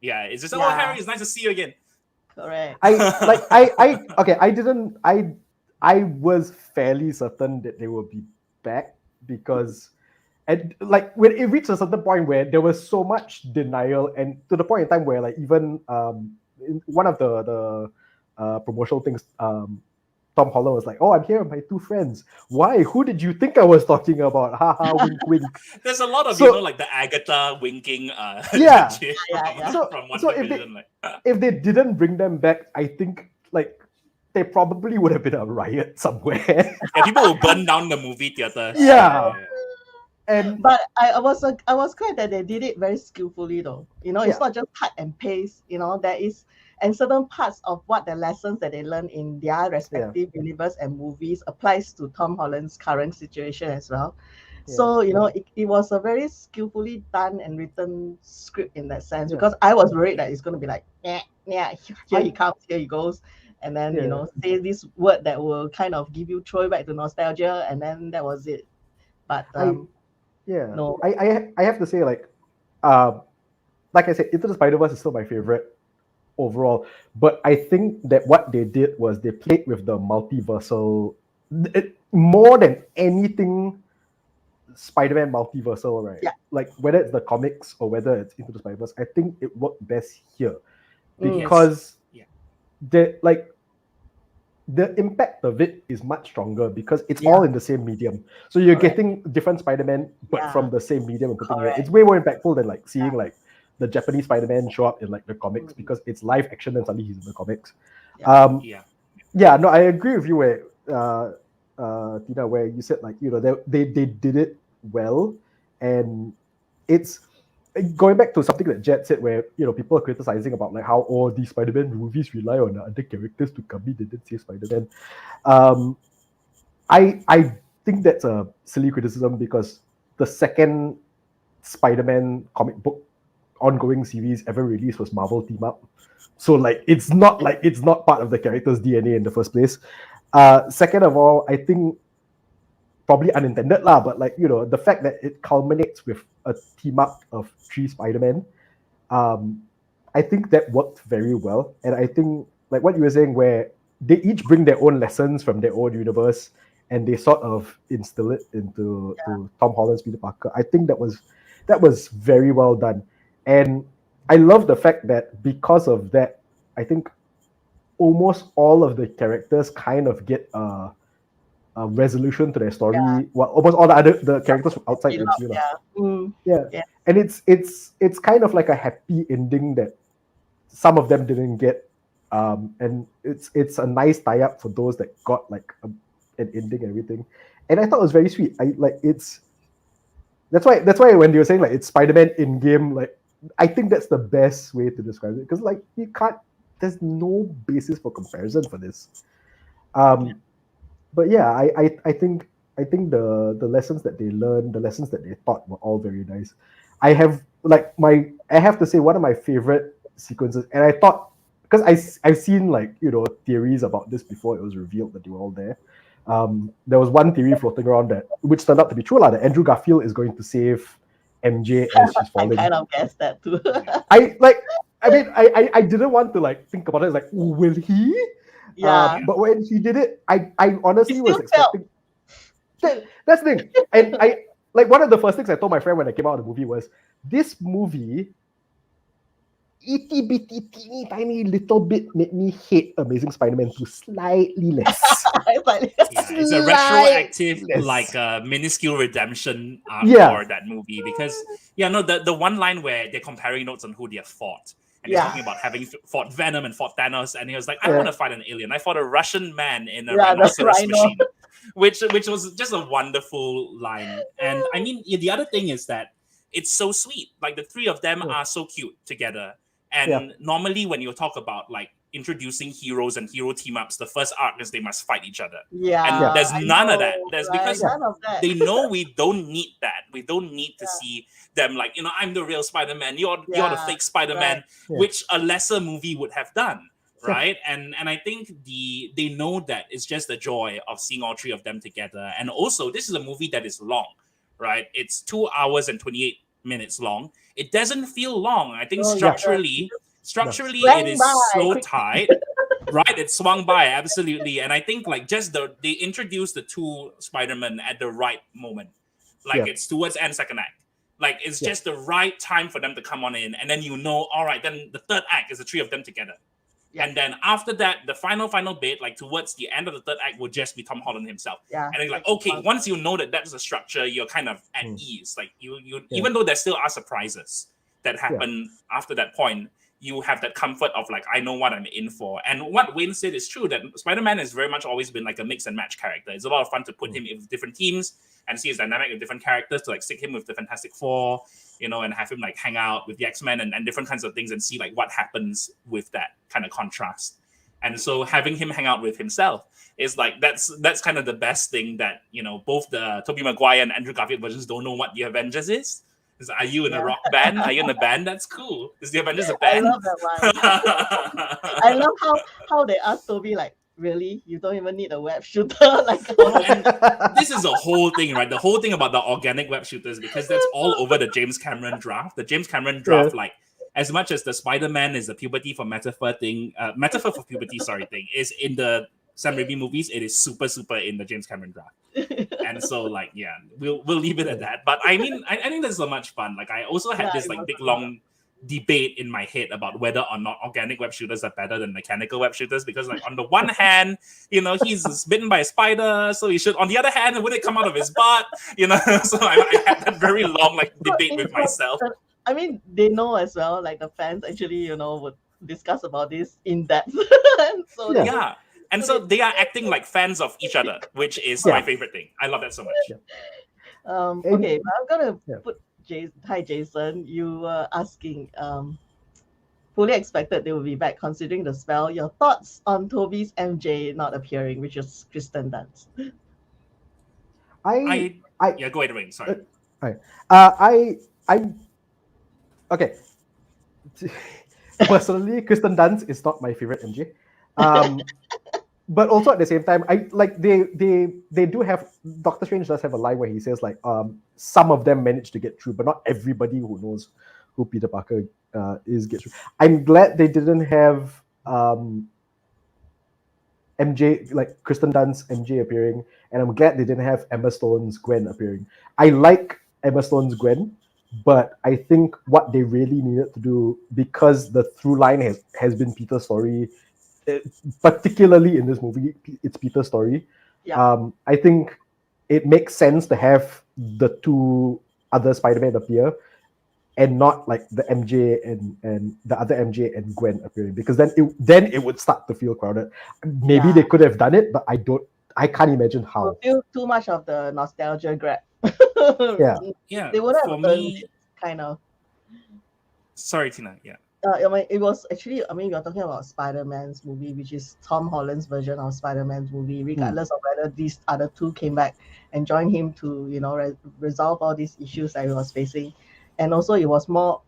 it's just Harry, it's nice to see you again. Correct. I was fairly certain that they would be back because when it reached a certain point where there was so much denial, and to the point in time where even in one of the promotional things Tom Holland was like, "Oh, I'm here with my two friends. Why? Who did you think I was talking about? Ha ha, wink wink." There's a lot of So- like the Agatha winking Yeah. gif Yeah. from one So if division. if they didn't bring them back, I think like there probably would have been a riot somewhere. Yeah, people will burn down the movie theaters. Yeah. And But I was glad that they did it very skillfully though. It's Yeah. not just cut and paste. There is, and certain parts of what the lessons that they learn in their respective universe and movies applies to Tom Holland's current situation as well. So it was a very skillfully done and written script in that sense, Yeah. because I was worried that it's going to be like, yeah, here he comes, here he goes, and then Yeah. say this word that will kind of give you throw back to nostalgia, and then that was it. But no. I have to say, like I said, Into the Spider-Verse is still my favorite overall. But I think that what they did was they played with the multiversal more than anything. Spider-Man multiversal, right? Yeah. Like whether it's the comics or whether it's Into the Spider-Verse, I think it worked best here Mm. because Yes. the impact of it is much stronger because it's Yeah. all in the same medium. So you're Correct. getting different Spider-Man, but Yeah. from the same medium and putting it. Correct. It's way more impactful than like seeing like the Japanese Spider-Man show up in like the comics because it's live action and suddenly he's in the comics. Yeah. Yeah. No, I agree with you where Tina, where you said like they did it well, and it's going back to something that Jedd said, where people are criticizing about like how all these Spider-Man movies rely on other characters to come in. They didn't say Spider-Man. I think that's a silly criticism because the second Spider-Man comic book ongoing series ever released was Marvel Team Up. So like it's not part of the character's DNA in the first place. Second of all, I think probably unintended lah, but like the fact that it culminates with a team up of 3 Spider-Man, I think that worked very well. And I think like what you were saying, where they each bring their own lessons from their own universe and they sort of instill it into to Tom Holland's Peter Parker. I think that was very well done. And I love the fact that because of that, I think almost all of the characters kind of get a resolution to their story. Yeah. Well, almost all the characters from outside the MCU. Yeah. Mm. Yeah. And it's kind of like a happy ending that some of them didn't get. And it's a nice tie-up for those that got like an ending and everything. And I thought it was very sweet. That's why when they were saying like it's Spider-Man in game, like I think that's the best way to describe it, because like there's no basis for comparison for this. But yeah, I think the lessons that they learned, the lessons that they taught were all very nice. I have to say one of my favorite sequences, and I thought, because I've seen like theories about this before it was revealed that they were all there. There was one theory floating around which turned out to be true, that Andrew Garfield is going to save MJ as she's falling. I kind of guessed that too. I didn't want to like think about it. It's like, will he? Yeah. But when he did it, I honestly was still felt- expecting. That's the thing. And I like one of the first things I told my friend when I came out of the movie was, this movie, itty bitty teeny tiny little bit made me hate Amazing Spider-Man 2 slightly less. It's a retroactive, Yes. like a minuscule redemption arc Yeah. for that movie, because the one line where they're comparing notes on who they have fought, and they're talking about having fought Venom and fought Thanos, and he was like, I want to fight an alien. I fought a Russian man in a rhinoceros machine, which was just a wonderful line. And I mean, the other thing is that it's so sweet. Like the 3 of them are so cute together. And normally when you talk about like introducing heroes and hero team ups, the first arc is they must fight each other. And there's none of that. There's because none of that. they know we don't need that. We don't need to see them like, I'm the real Spider-Man, you're the fake Spider-Man, which a lesser movie would have done. Right. And I think they know that it's just the joy of seeing all 3 of them together. And also this is a movie that is long, right? It's 2 hours and 28 minutes long. It doesn't feel long. I think structurally it is so tight. Right, it swung by, absolutely. And I think like just they introduced the 2 Spider-Man at the right moment. Like it's towards end second act. Like it's just the right time for them to come on in, and then all right, then the third act is the 3 of them together. Yeah. And then after that, the final bit, like towards the end of the third act, will just be Tom Holland himself. Yeah. And then like, okay, once you know that that's the structure, you're kind of at ease. Like you even though there still are surprises that happen after that point, you have that comfort of like, I know what I'm in for. And what Wayne said is true, that Spider-Man has very much always been like a mix and match character. It's a lot of fun to put him in different teams and see his dynamic with different characters, to like stick him with the Fantastic Four, you know, and have him like hang out with the X-Men and different kinds of things and see like what happens with that kind of contrast. And so having him hang out with himself is like, that's kind of the best thing that, you know, both the Tobey Maguire and Andrew Garfield versions don't know what the Avengers is. Are you in a rock band? Are you in a band? That's cool. Is the Avengers a band? I love that one. I love how they asked Toby, like, really? You don't even need a web shooter? Like, and this is a whole thing, right? The whole thing about the organic web shooters, because that's all over the James Cameron draft. The James Cameron draft, like, as much as the Spider-Man is the puberty for metaphor for puberty, thing, is in the Sam Raimi movies, it is super in the James Cameron draft. And so, like, yeah, we'll leave it at that. But I mean, I think that's so much fun. Like, I also had this like big long debate in my head about whether or not organic web shooters are better than mechanical web shooters, because like on the one hand, you know, he's bitten by a spider, so he should. On the other hand, would it come out of his butt? You know, so I had that very long like debate with myself. I mean, they know as well, like the fans actually, you know, would discuss about this in depth. So yeah. And so they are acting like fans of each other, which is my favorite thing. I love that so much. Okay, I'm gonna put hi Jason. You were asking, fully expected they will be back considering the spell. Your thoughts on Toby's MJ not appearing, which is Kristen Dunst? Yeah, go ahead, Wayne. Sorry. Okay. Personally, Kristen Dunst is not my favorite MJ. But also at the same time, I like they do have, Doctor Strange does have a line where he says like some of them manage to get through, but not everybody who knows who Peter Parker is gets through. I'm glad they didn't have MJ, like Kristen Dunst's MJ appearing, and I'm glad they didn't have Emma Stone's Gwen appearing. I like Emma Stone's Gwen, but I think what they really needed to do, because the through line has been Peter's story, particularly in this movie, it's Peter's story. I think it makes sense to have the two other Spider-Man appear and not like the MJ and the other MJ and Gwen appearing, because then it would start to feel crowded. Maybe they could have done it, but I can't imagine how. I feel too much of the nostalgia grab. Yeah. They would have for me, kind of. Sorry, Tina. Yeah. I mean, it was actually, I mean, you're talking about Spider-Man's movie, which is Tom Holland's version of Spider-Man's movie, regardless of whether these other two came back and joined him to, you know, resolve all these issues that he was facing. And also it was more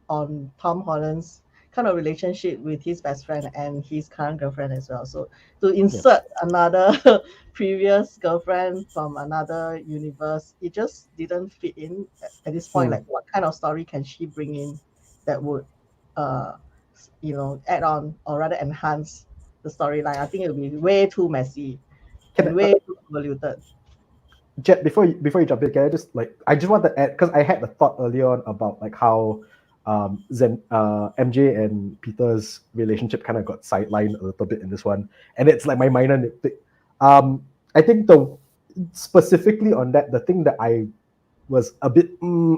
on Tom Holland's kind of relationship with his best friend and his current girlfriend as well. So to insert another previous girlfriend from another universe, it just didn't fit in at this point. Like, what kind of story can she bring in that would you know, add on or rather enhance the storyline? I think it would be way too messy and way too convoluted. Jedd, before you jump in, can I just want to add, because I had a thought earlier on about like how MJ and Peter's relationship kind of got sidelined a little bit in this one, and it's like my minor nitpick. I think specifically on that, the thing that I was a bit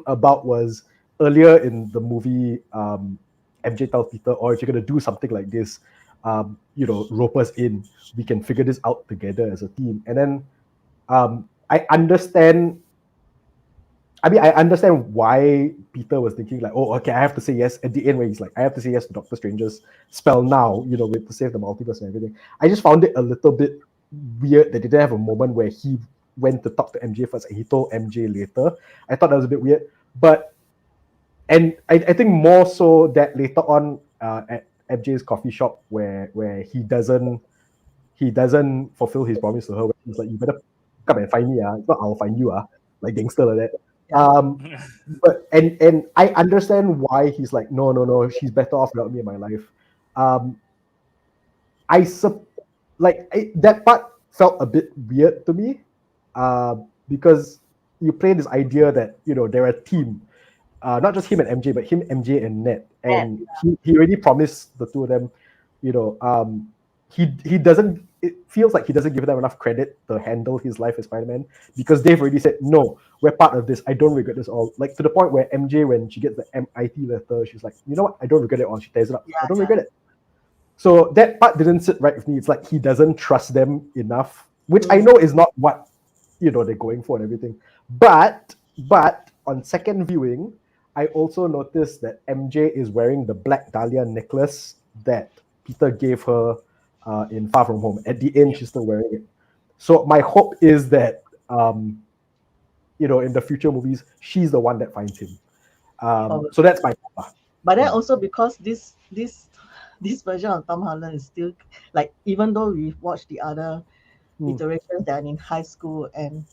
about was earlier in the movie, MJ tells Peter, or if you're going to do something like this, you know, rope us in. We can figure this out together as a team. And then I understand why Peter was thinking like, oh, okay, I have to say yes at the end, where he's like, I have to say yes to Doctor Strange's spell now, you know, to save the multiverse and everything. I just found it a little bit weird that they didn't have a moment where he went to talk to MJ first and he told MJ later. I thought that was a bit weird. And I think more so that later on at MJ's coffee shop where he doesn't fulfill his promise to her, where he's like, you better come and find me, if not I'll find you, like gangster like that. But and I understand why he's like, no, she's better off without me in my life. That part felt a bit weird to me, because you play this idea that, you know, they're a team. Not just him and MJ, but him, MJ, and Ned. And he already promised the two of them he doesn't. It feels like he doesn't give them enough credit to handle his life as Spider-Man, because they've already said, no, we're part of this. I don't regret this all. Like, to the point where MJ, when she gets the MIT letter, she's like, you know what? I don't regret it all. She tears it up. I don't regret it. So that part didn't sit right with me. It's like he doesn't trust them enough, which I know is not what they're going for and everything. But on second viewing, I also noticed that MJ is wearing the Black Dahlia necklace that Peter gave her in Far From Home. At the end, she's still wearing it. So my hope is that in the future movies, she's the one that finds him. So that's my hope. But then also because this version of Tom Holland is still, like, even though we've watched the other iterations that are in high school, and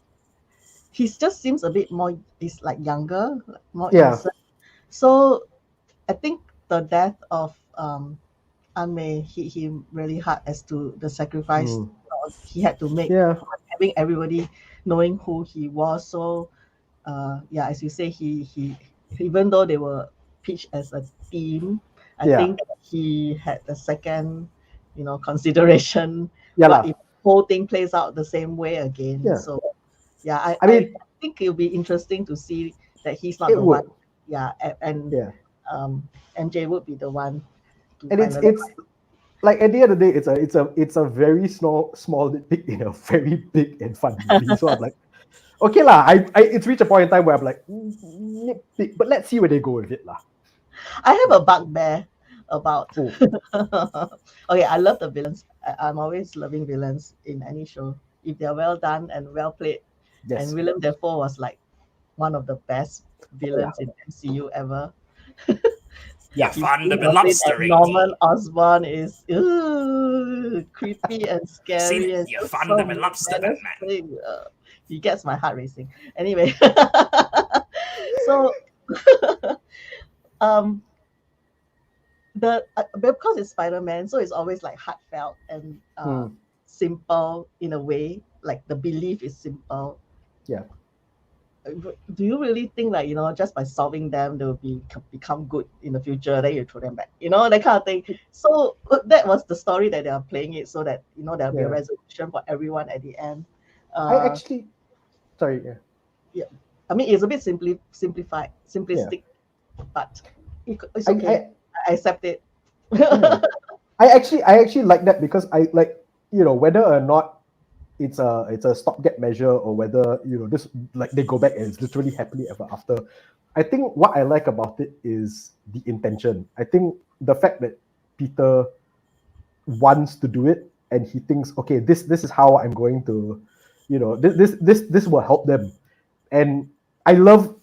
he just seems a bit more, is like younger, more innocent. So I think the death of Aunt May hit him really hard as to the sacrifice he had to make, having everybody knowing who he was. So as you say, he even though they were pitched as a team, I think he had a second consideration. What if the whole thing plays out the same way again? So I think it'll be interesting to see that he's not the one. MJ would be the one. And it's like, at the end of the day, it's a very small nitpick in a very big and fun movie. So I'm like, okay lah. It's reached a point in time where I'm like, nitpick, but let's see where they go with it lah. I have a bugbear about. Okay, I love the villains. I'm always loving villains in any show if they're well done and well played. Yes. And Willem Dafoe was like one of the best villains in MCU ever. Fundamentally. Norman Osborn is creepy and scary. And he gets my heart racing. Anyway, so because it's Spider-Man, so it's always like heartfelt and simple in a way. Like, the belief is simple. Yeah. Do you really think that just by solving them they will become good in the future, then you throw them back, that kind of thing? So that was the story that they are playing it, so that there'll be a resolution for everyone at the end. I mean, it's a bit simplistic, but it's okay. I accept it. I actually like that, because I like, whether or not it's a stopgap measure, or whether this, like, they go back and it's literally happily ever after. I think what I like about it is the intention. I think the fact that Peter wants to do it, and he thinks, okay, this is how I'm going to, this will help them. And I love,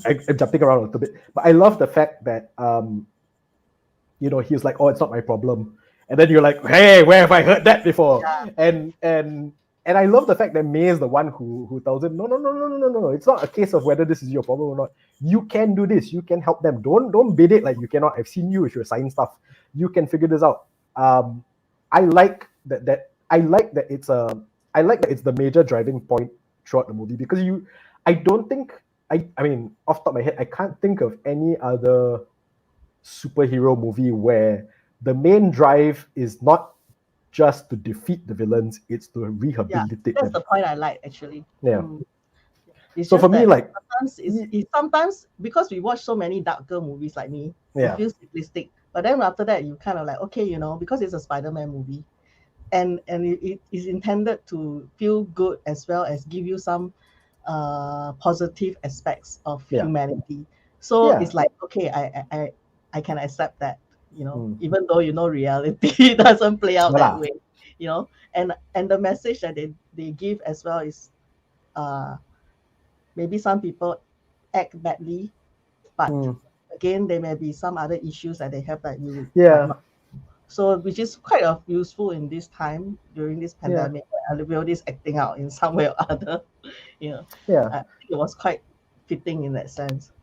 I'm jumping around a little bit, but I love the fact that he was like, oh, it's not my problem. And then you're like, hey, where have I heard that before? And I love the fact that May is the one who tells him, no. It's not a case of whether this is your problem or not. You can do this. You can help them. Don't bid it like you cannot. I've seen you with your science stuff. You can figure this out. I like that. I like that it's the major driving point throughout the movie, because I mean, off the top of my head, I can't think of any other superhero movie where the main drive is not just to defeat the villains, it's to rehabilitate them. That's the point I like, actually. So for me, like, sometimes because we watch so many darker movies like me, it feels simplistic. But then after that, you kind of like, okay, because it's a Spider-Man movie, and it is intended to feel good as well as give you some positive aspects of humanity. So it's like, okay, I can accept that. Even though reality doesn't play out that way, and the message that they give as well is maybe some people act badly, but again, there may be some other issues that they have that you so which is quite useful in this time during this pandemic, where everybody's acting out in some way or other. I think it was quite fitting in that sense.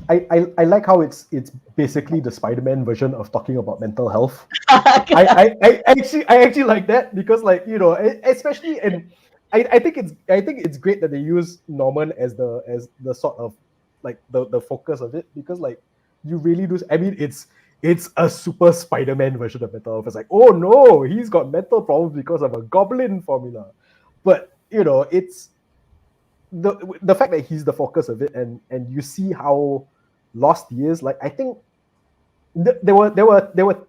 I like how it's basically the Spider-Man version of talking about mental health. I actually like that, because, like, especially, and I think it's great that they use Norman as the sort of like the focus of it, because, like, you really do. I mean, it's it's a super Spider-Man version of mental health. It's like, oh no, he's got mental problems because of a goblin formula. But it's the fact that he's the focus of it, and you see how lost he is. Like, I think there were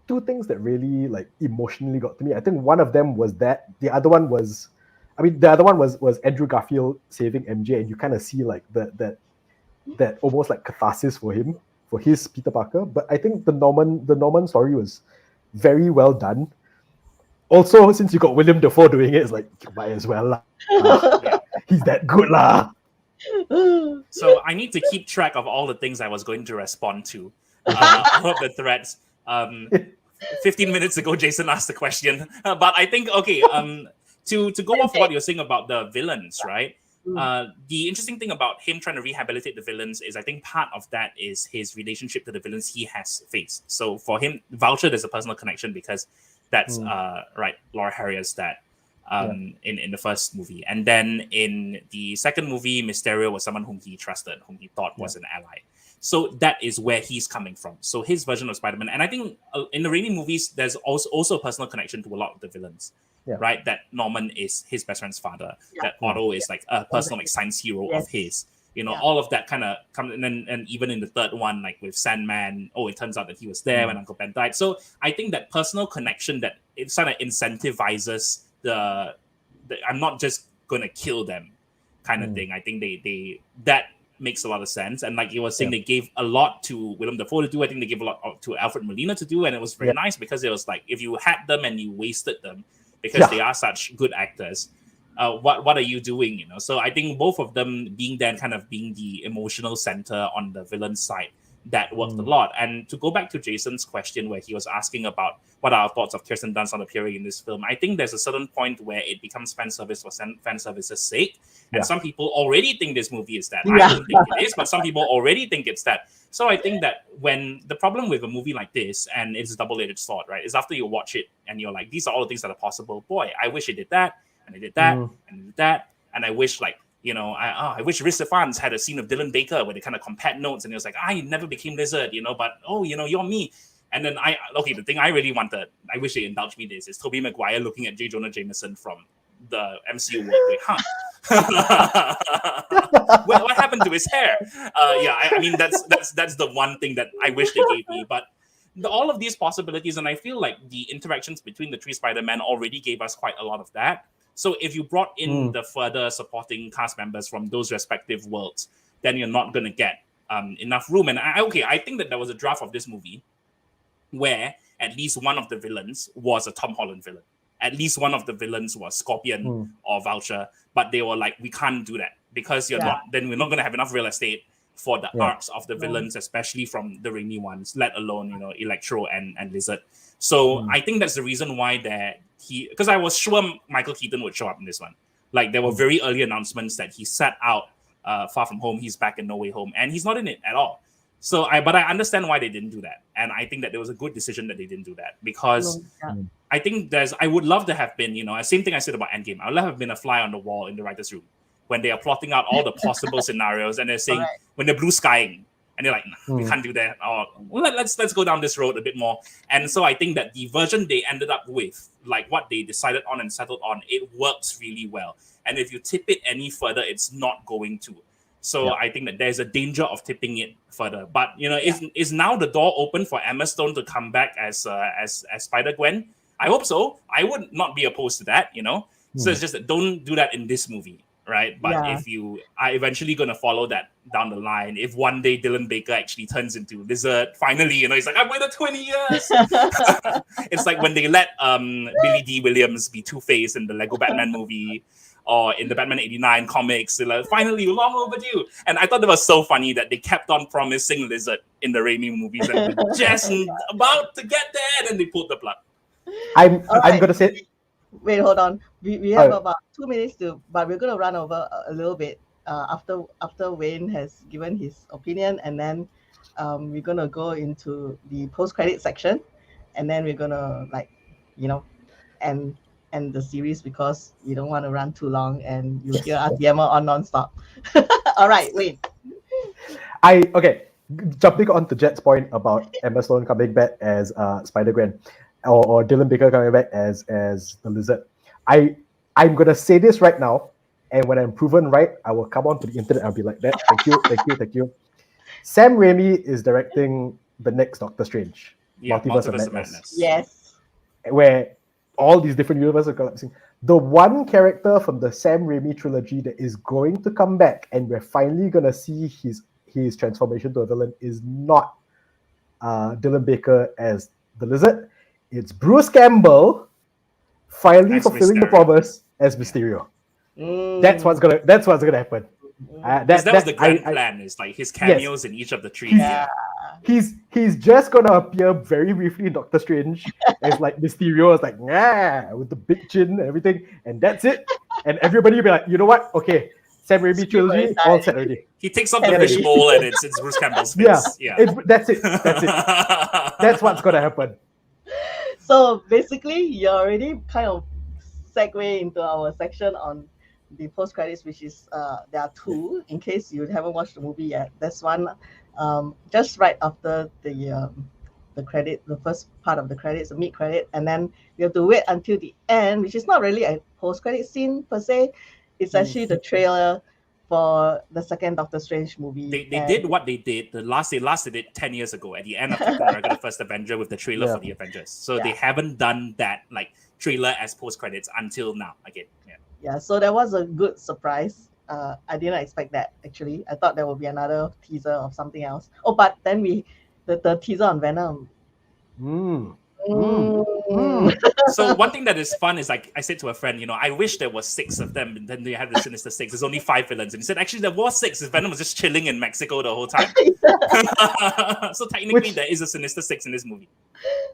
two things that really like emotionally got to me. I think one of them was that. The other one was, was Andrew Garfield saving MJ, and you kind of see like that almost like catharsis for him, for his Peter Parker. But I think the Norman story was very well done. Also, since you got William Dafoe doing it, it's like, you might as well lah. He's that good lah. So I need to keep track of all the things I was going to respond to. All of the threads. 15 minutes ago, Jason asked the question, but I think to go off what you're saying about the villains, right? The interesting thing about him trying to rehabilitate the villains is I think part of that is his relationship to the villains he has faced. So for him, Vulture, there's a personal connection because that's Laura Harrier's dad in the first movie. And then in the second movie, Mysterio was someone whom he trusted, whom he thought was an ally. So that is where he's coming from. So his version of Spider-Man. And I think in the Raimi movies, there's also a personal connection to a lot of the villains, right? That Norman is his best friend's father. That Otto is like a personal like science hero of his. All of that kind of comes, and even in the third one, like with Sandman, it turns out that he was there when Uncle Ben died. So I think that personal connection that it kind of incentivizes the I'm not just going to kill them kind of thing. I think they that makes a lot of sense. And like you were saying, they gave a lot to Willem Dafoe to do. I think they gave a lot to Alfred Molina to do, and it was very nice because it was like if you had them and you wasted them because they are such good actors. What are you doing? So I think both of them being there and kind of being the emotional center on the villain side, that worked a lot. And to go back to Jason's question where he was asking about what are our thoughts of Kirsten Dunst not appearing in this film, I think there's a certain point where it becomes fan service for fan service's sake. And some people already think this movie is that. I don't think it is, but some people already think it's that. So I think that when the problem with a movie like this, and it's a double-edged sword, right, is after you watch it and you're like, these are all the things that are possible. Boy, I wish it did that. And they did that, and they did that, and I wish I wish Risk Fans had a scene of Dylan Baker where they kind of compared notes, and it was like, I never became Lizard, but you're me. And then the thing I really wanted, I wish they indulged me this, is Tobey Maguire looking at J. Jonah Jameson from the MCU world. What happened to his hair? I mean that's the one thing that I wish they gave me, but. All of these possibilities, and I feel like the interactions between the three Spider-Man already gave us quite a lot of that. So if you brought in the further supporting cast members from those respective worlds, then you're not going to get enough room. And I think that there was a draft of this movie where at least one of the villains was a Tom Holland villain. At least one of the villains was Scorpion or Vulture, but they were like, we can't do that because you're not. Then we're not going to have enough real estate for the arcs of the villains, especially from the Raimi ones, let alone Electro and Lizard. So I think that's the reason why because I was sure Michael Keaton would show up in this one. Like there were very early announcements that he sat out Far From Home, he's back in No Way Home, and he's not in it at all. So but I understand why they didn't do that, and I think that there was a good decision that they didn't do that because I think I would love to have been same thing I said about Endgame. I would love to have been a fly on the wall in the writers' room when they are plotting out all the possible scenarios and they're saying when they're blue skying and they're like, we can't do that. Or let's go down this road a bit more. And so I think that the version they ended up with, like what they decided on and settled on, it works really well. And if you tip it any further, it's not going to. So I think that there's a danger of tipping it further. But is now the door open for Emma Stone to come back as Spider-Gwen? I hope so. I would not be opposed to that. So it's just that don't do that in this movie. Right, but if you are eventually going to follow that down the line, if one day Dylan Baker actually turns into Lizard, finally, he's like, I've waited 20 years. It's like when they let Billy D. Williams be Two-Face in the Lego Batman movie, or in the Batman 89 comics, they're like, finally, long overdue. And I thought it was so funny that they kept on promising Lizard in the Raimi movies, and we're just about to get there, and they pulled the plug. I'm gonna say. Wait, hold on. We have about 2 minutes but we're going to run over a little bit after Wayne has given his opinion, and then we're going to go into the post-credit section, and then we're going to end the series because we don't want to run too long and you hear us yammer on non-stop. All right, Wayne. jumping on to Jed's point about Emma Stone coming back as Spider-Gwen, or Dylan Baker coming back as the Lizard, I'm gonna say this right now, and when I'm proven right, I will come onto the internet and I'll be like that. Thank you. Sam Raimi is directing the next Doctor Strange, Multiverse of Madness. Yes. Where all these different universes are collapsing. The one character from the Sam Raimi trilogy that is going to come back, and we're finally gonna see his transformation to a villain, is not Dylan Baker as the Lizard. It's Bruce Campbell finally As fulfilling the Mysterio. promise as Mysterio. That's what's gonna happen. That was the grand plan. Is like his cameos in each of the three. Yeah. He's just gonna appear very briefly in Doctor Strange as like Mysterio, is like with the big chin and everything, and that's it. And everybody will be like, you know what? Okay, Sam Raimi trilogy, all set already. He takes off the fishbowl and it's Bruce Campbell's face. Yeah. That's it. That's what's gonna happen. So basically, you already kind of segue into our section on the post credits, which is there are two. In case you haven't watched the movie yet, there's one just right after the credit, the first part of the credits, the mid credit, and then you have to wait until the end, which is not really a post credit scene per se. It's actually the trailer for the second Doctor Strange movie. They did what they did. They last did it 10 years ago at the end of Captain America: The First Avenger with the trailer for the Avengers. So they haven't done that like trailer as post credits until now. Again, yeah. So that was a good surprise. I didn't expect that actually. I thought there would be another teaser of something else. Oh, but then the teaser on Venom. So one thing that is fun is, like I said to a friend, I wish there was 6 of them, and then they had the Sinister Six. There's only 5 villains, and he said actually there was 6. Venom was just chilling in Mexico the whole time. So technically there is a Sinister Six in this movie,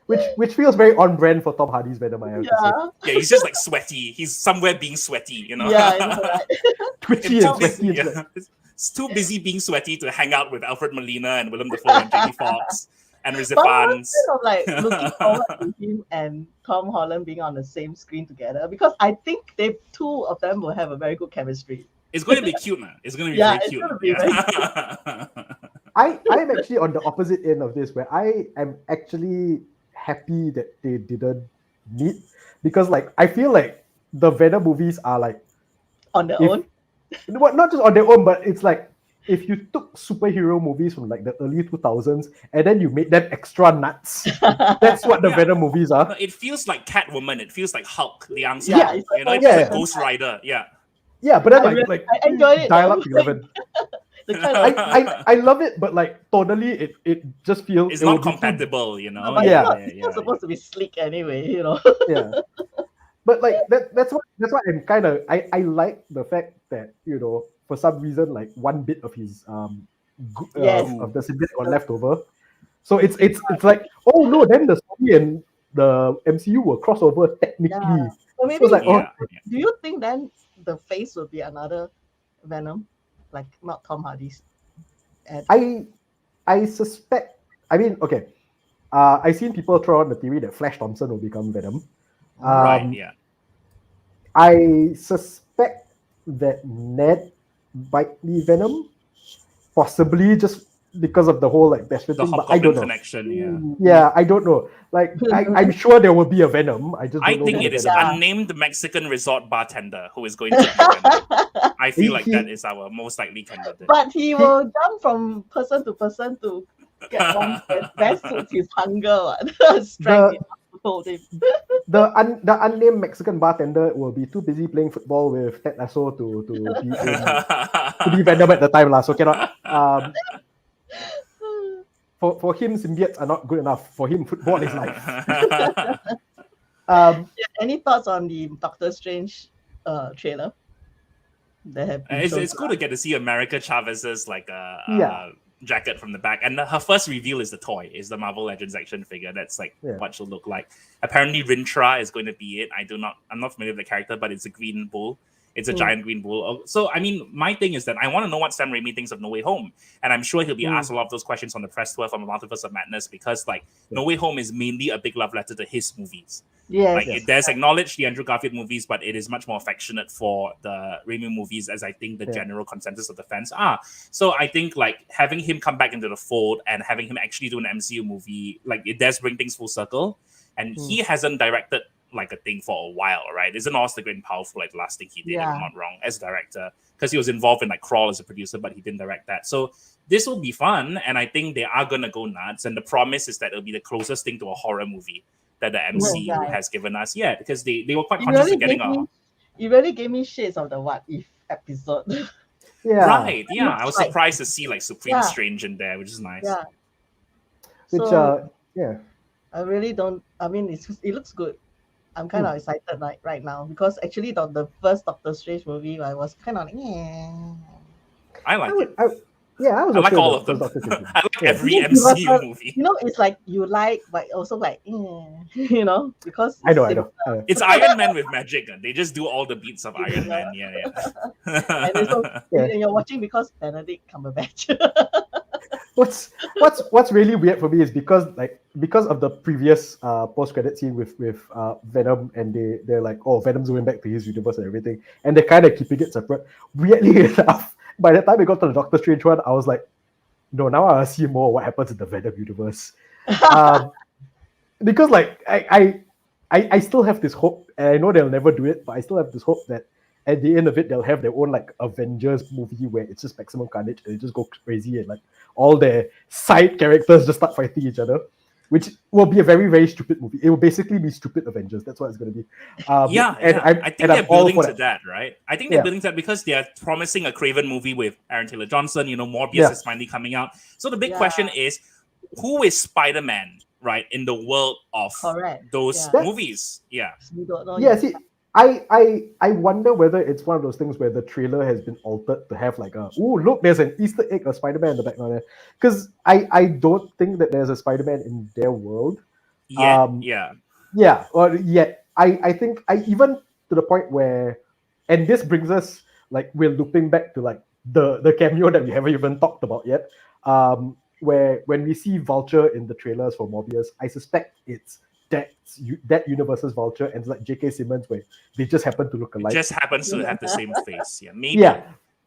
which feels very on brand for Tom Hardy's Venom. I have to say. Yeah, he's just like sweaty. He's somewhere being sweaty, Yeah, I know, right? Twitchy and sweaty. It's too busy being sweaty to hang out with Alfred Molina and Willem Dafoe and Jamie Foxx and Rizzy But Fans. I'm kind of like looking forward to him and Tom Holland being on the same screen together, because I think two of them will have a very good chemistry. It's going to be cute, man. It's going to be Yeah, very it's cute. gonna be I'm actually on the opposite end of this, where I am actually happy that they didn't meet, because like I feel like the Venom movies are like On their own. not just on their own, but it's like if you took superhero movies from like the early 2000s and then you made them extra nuts. That's what the Venom movies are. No, it feels like Catwoman. It feels like Hulk, Liang Yeah, Xiao. it's like It's like Ghost Rider. Yeah. Yeah, but then I enjoyed it. dial up to 11. The kind of, I love it, but like tonally, it just feels It's it not would be too- compatible, you know? but Yeah. it's not supposed to be sleek anyway, Yeah, but like that's why I'm kind of I like the fact that for some reason like one bit of his Yes. of the symbiote got left over, so it's like, oh no, then the Sony and the MCU will cross over technically. Yeah. So maybe So it's like, Yeah. do you think then the face will be another Venom, like not Tom Hardy's? I suspect. I mean, okay. I seen people throw out the theory that Flash Thompson will become Venom. Right, yeah. I suspect that Ned might be Venom, possibly just because of the whole like best friend The thing. But I Hobgoblin don't know. connection, yeah. Yeah, I don't know. Like, I'm sure there will be a Venom. I just don't I know think who it the is Venom an unnamed Mexican resort bartender who is going to be Venom. I feel like that is our most likely candidate. But he will jump from person to person to get one that best suits his hunger. Strength to hold him. The unnamed Mexican bartender will be too busy playing football with Ted Lasso to be Venom at the time lah. So cannot. For him, symbiotes are not good enough. For him, football is life. Any thoughts on the Doctor Strange trailer? It's cool to get to see America Chavez's like jacket from the back, and her first reveal is the toy, is the Marvel Legends action figure. That's like what she'll look like. Apparently, Rintra is going to be it. I'm not familiar with the character, but it's a green bull. It's a giant green bull. So, I mean, my thing is that I want to know what Sam Raimi thinks of No Way Home. And I'm sure he'll be asked a lot of those questions on the press tour from Multiverse of Madness, because, like, No Way Home is mainly a big love letter to his movies. Yes. Like, it does acknowledge the Andrew Garfield movies, but it is much more affectionate for the Raimi movies, as I think the general consensus of the fans are. So I think, like, having him come back into the fold and having him actually do an MCU movie, like, it does bring things full circle. And he hasn't directed like a thing for a while, right? Isn't Oz the Great and Powerful like the last thing he did, if I'm not wrong, as a director? Because he was involved in like Crawl as a producer, but he didn't direct that. So this will be fun, and I think they are gonna go nuts. And the promise is that it'll be the closest thing to a horror movie that the MCU has given us yet, because they were quite conscious of getting a. It really gave me shades of the What If episode. Right. Yeah, I was surprised to see like Supreme Strange in there, which is nice. Yeah. Which So, yeah. I really don't. I mean, it looks good. I'm kind of excited right now, because actually the first Doctor Strange movie, I was kind of I like it. I like all of them. I like every MCU movie. You know, it's like you like, but also like, you know, because I know. It's Iron Man with magic. They just do all the beats of Iron Man. Yeah. And you're watching because Benedict Cumberbatch. What's really weird for me is because of the previous post-credit scene with Venom, and they're like, oh, Venom's going back to his universe and everything, and they're kind of keeping it separate. Weirdly enough, by the time we got to the Doctor Strange one, I was like, no, now I see more what happens in the Venom universe. Because like I still have this hope, and I know they'll never do it, but I still have this hope that at the end of it, they'll have their own like Avengers movie where it's just maximum carnage and they just go crazy, and like all their side characters just start fighting each other, which will be a very, very stupid movie. It will basically be stupid Avengers. That's what it's going to be. I think they're building to that, right? I think they're building to that because they are promising a Craven movie with Aaron Taylor Johnson. You know, Morbius is finally coming out. So the big question is, who is Spider-Man, right, in the world of those movies? Yeah. We don't know. Yeah, see, I wonder whether it's one of those things where the trailer has been altered to have like look, there's an Easter egg of Spider-Man in the background there. Because I don't think that there's a Spider-Man in their world. I think even to the point where, and this brings us, like, we're looping back to like the cameo that we haven't even talked about yet. Where when we see Vulture in the trailers for Morbius, I suspect it's that universe's Vulture, and it's like J.K. Simmons, where they just happen to look alike. Just happens to have the same face. Yeah, maybe. Yeah,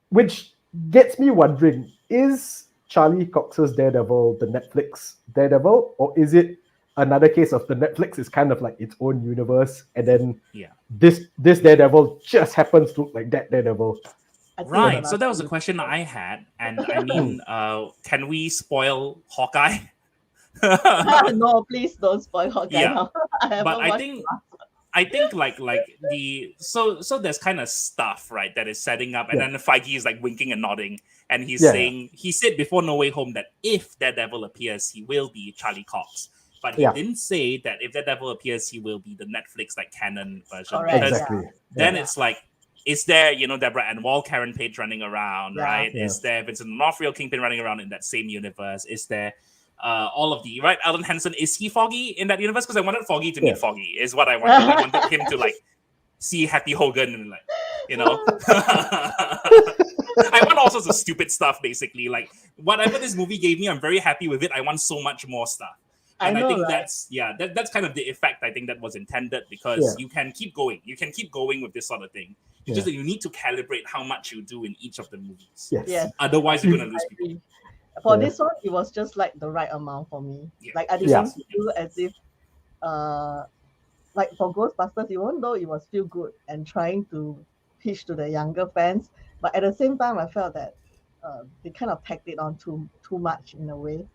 which gets me wondering: is Charlie Cox's Daredevil the Netflix Daredevil, or is it another case of the Netflix is kind of like its own universe, and then this Daredevil just happens to look like that Daredevil? Right. So that was a question I had, and I mean, can we spoil Hawkeye? No, please don't spoil Hawkeye. Yeah, but I think like the so there's kind of stuff, right, that is setting up, and then Feige is like winking and nodding, and he's saying, he said before No Way Home that if Daredevil appears, he will be Charlie Cox, but he didn't say that if Daredevil appears, he will be the Netflix like canon version. Exactly. Then it's like, is there, Deborah Ann Wall, Karen Page running around, right? Yeah. Is there Vincent D'Onofrio, Kingpin running around in that same universe? Is there all of the, right? Alan Hansen, is he Foggy in that universe? Because I wanted Foggy to meet Foggy, is what I wanted. I wanted him to like see Happy Hogan and like, I want all sorts of stupid stuff, basically. Like, whatever this movie gave me, I'm very happy with it. I want so much more stuff. And I think that's kind of the effect I think that was intended, because you can keep going. You can keep going with this sort of thing. It's just that you need to calibrate how much you do in each of the movies. Yes. Otherwise, you're going to lose people. For this one, it was just like the right amount for me. Yeah. Like, I didn't feel as if, like for Ghostbusters, even though it was feel good and trying to pitch to the younger fans, but at the same time, I felt that they kind of packed it on too much in a way.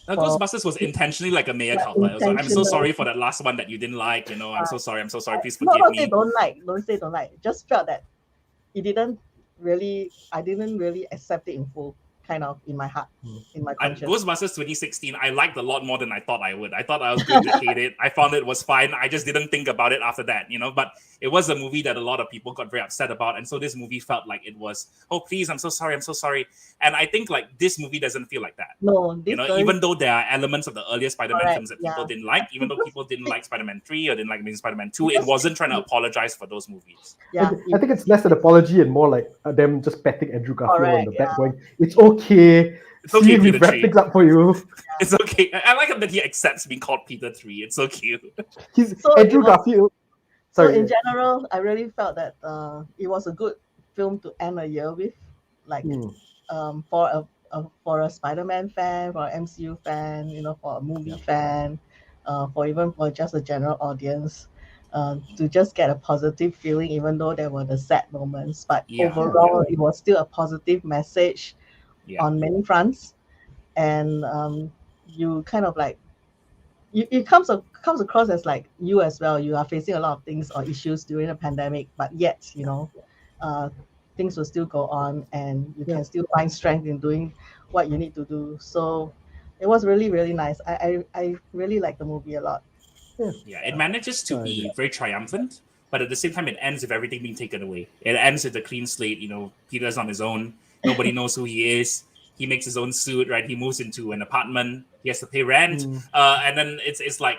Ghostbusters was intentionally like a mea culpa. So I'm so sorry for that last one that you didn't like. I'm so sorry. Please forgive me. Don't say don't like. Just felt that I didn't really accept it in full. Kind of in my heart, in my conscience. Ghostbusters 2016, I liked a lot more than I thought I would. I thought I was going to hate it. I found it was fine. I just didn't think about it after that, But it was a movie that a lot of people got very upset about, and so this movie felt like it was, oh please, I'm so sorry. And I think like this movie doesn't feel like that. No, even though there are elements of the earlier Spider-Man films that people didn't like, even though people didn't like Spider-Man 3 or didn't like Amazing Spider-Man 2, it wasn't trying to apologize for those movies. Yeah, I think it's less an apology and more like them just patting Andrew Garfield on the back, going, "It's okay." It's okay, See, we Peter wrap 3. things up for you. It's okay. I like him that he accepts being called Peter 3. It's so cute. He's So Andrew it was- Garfield. So Sorry. in general, I really felt that it was a good film to end a year with, like for a Spider-Man fan, for an MCU fan, for a movie fan, for just a general audience, to just get a positive feeling, even though there were the sad moments. But overall, it was still a positive message on many fronts, and you kind of like. It comes across as like you as well. You are facing a lot of things or issues during the pandemic, but yet things will still go on, and you can still find strength in doing what you need to do. So it was really, really nice. I really like the movie a lot. Yeah, it manages to be very triumphant, but at the same time, it ends with everything being taken away. It ends with a clean slate. Peter's on his own. Nobody knows who he is. He makes his own suit, right? He moves into an apartment. He has to pay rent, and then it's like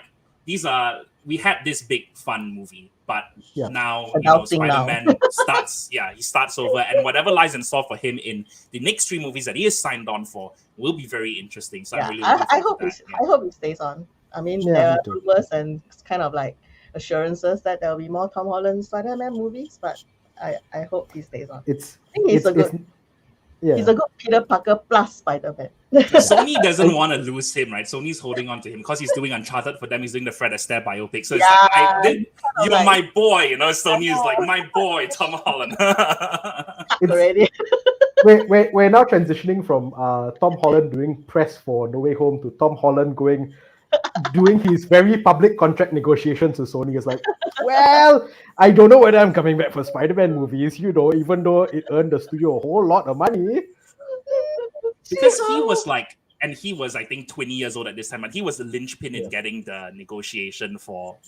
we had this big fun movie, but now Spider-Man starts. Yeah, he starts over, and whatever lies in store for him in the next 3 movies that he is signed on for will be very interesting. So I'm really looking forward to that. I hope he stays on. I mean, there are rumors and kind of like assurances that there will be more Tom Holland Spider-Man movies, but I hope he stays on. I think he's a good Peter Parker plus Spider-Man. Sony doesn't want to lose him, right? Sony's holding on to him because he's doing Uncharted for them. He's doing the Fred Astaire biopic. So it's you're like, my boy, Sony is like, my boy, Tom Holland. Already. We're now transitioning from Tom Holland doing press for No Way Home to Tom Holland doing his very public contract negotiations with Sony. Is like, well, I don't know whether I'm coming back for Spider-Man movies, even though it earned the studio a whole lot of money. Because he was I think 20 years old at this time, and he was the linchpin in getting the negotiation for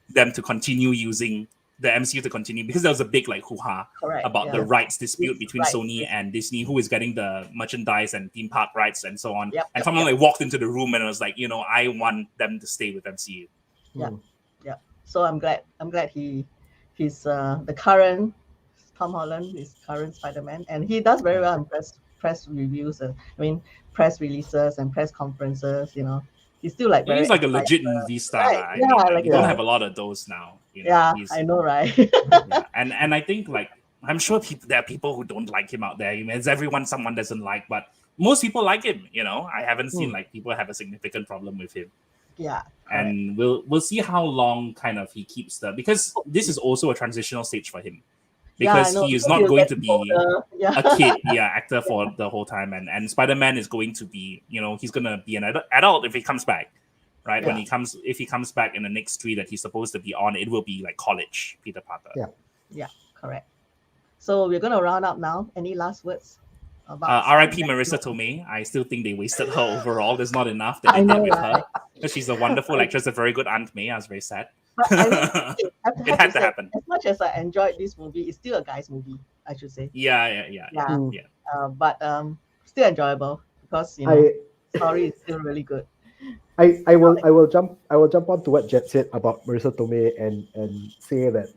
them to continue using the MCU to continue, because there was a big hoo-ha about the rights dispute between Sony and Disney, who is getting the merchandise and theme park rights and so on. And Tom Holland walked into the room and was like, I want them to stay with MCU. Yeah. So I'm glad he's the current Tom Holland is current Spider-Man, and he does very well in press reviews. Press releases and press conferences. He's still he's like a legit movie star. Right? You don't have a lot of those now. I know, right? And I think I'm sure there are people who don't like him out there. There's someone doesn't like, but most people like him. I haven't seen people have a significant problem with him. Yeah. And we'll see how long kind of he keeps because this is also a transitional stage for him. Because he is not going to be a kid, actor for the whole time, and Spider-Man is going to be, he's gonna be an adult if he comes back, right? If he comes back in the next 3 that he's supposed to be on, it will be like college Peter Parker. Yeah, correct. So we're gonna round up now. Any last words about R.I.P. Marissa Tomei? I still think they wasted her overall. There's not enough that they did with her. Because she's a wonderful actress, a very good Aunt May. I was very sad. But it had to happen. As much as I enjoyed this movie, it's still a guy's movie, I should say. Yeah. But still enjoyable because story is still really good. I will jump on to what Jedd said about Marissa Tomei and say that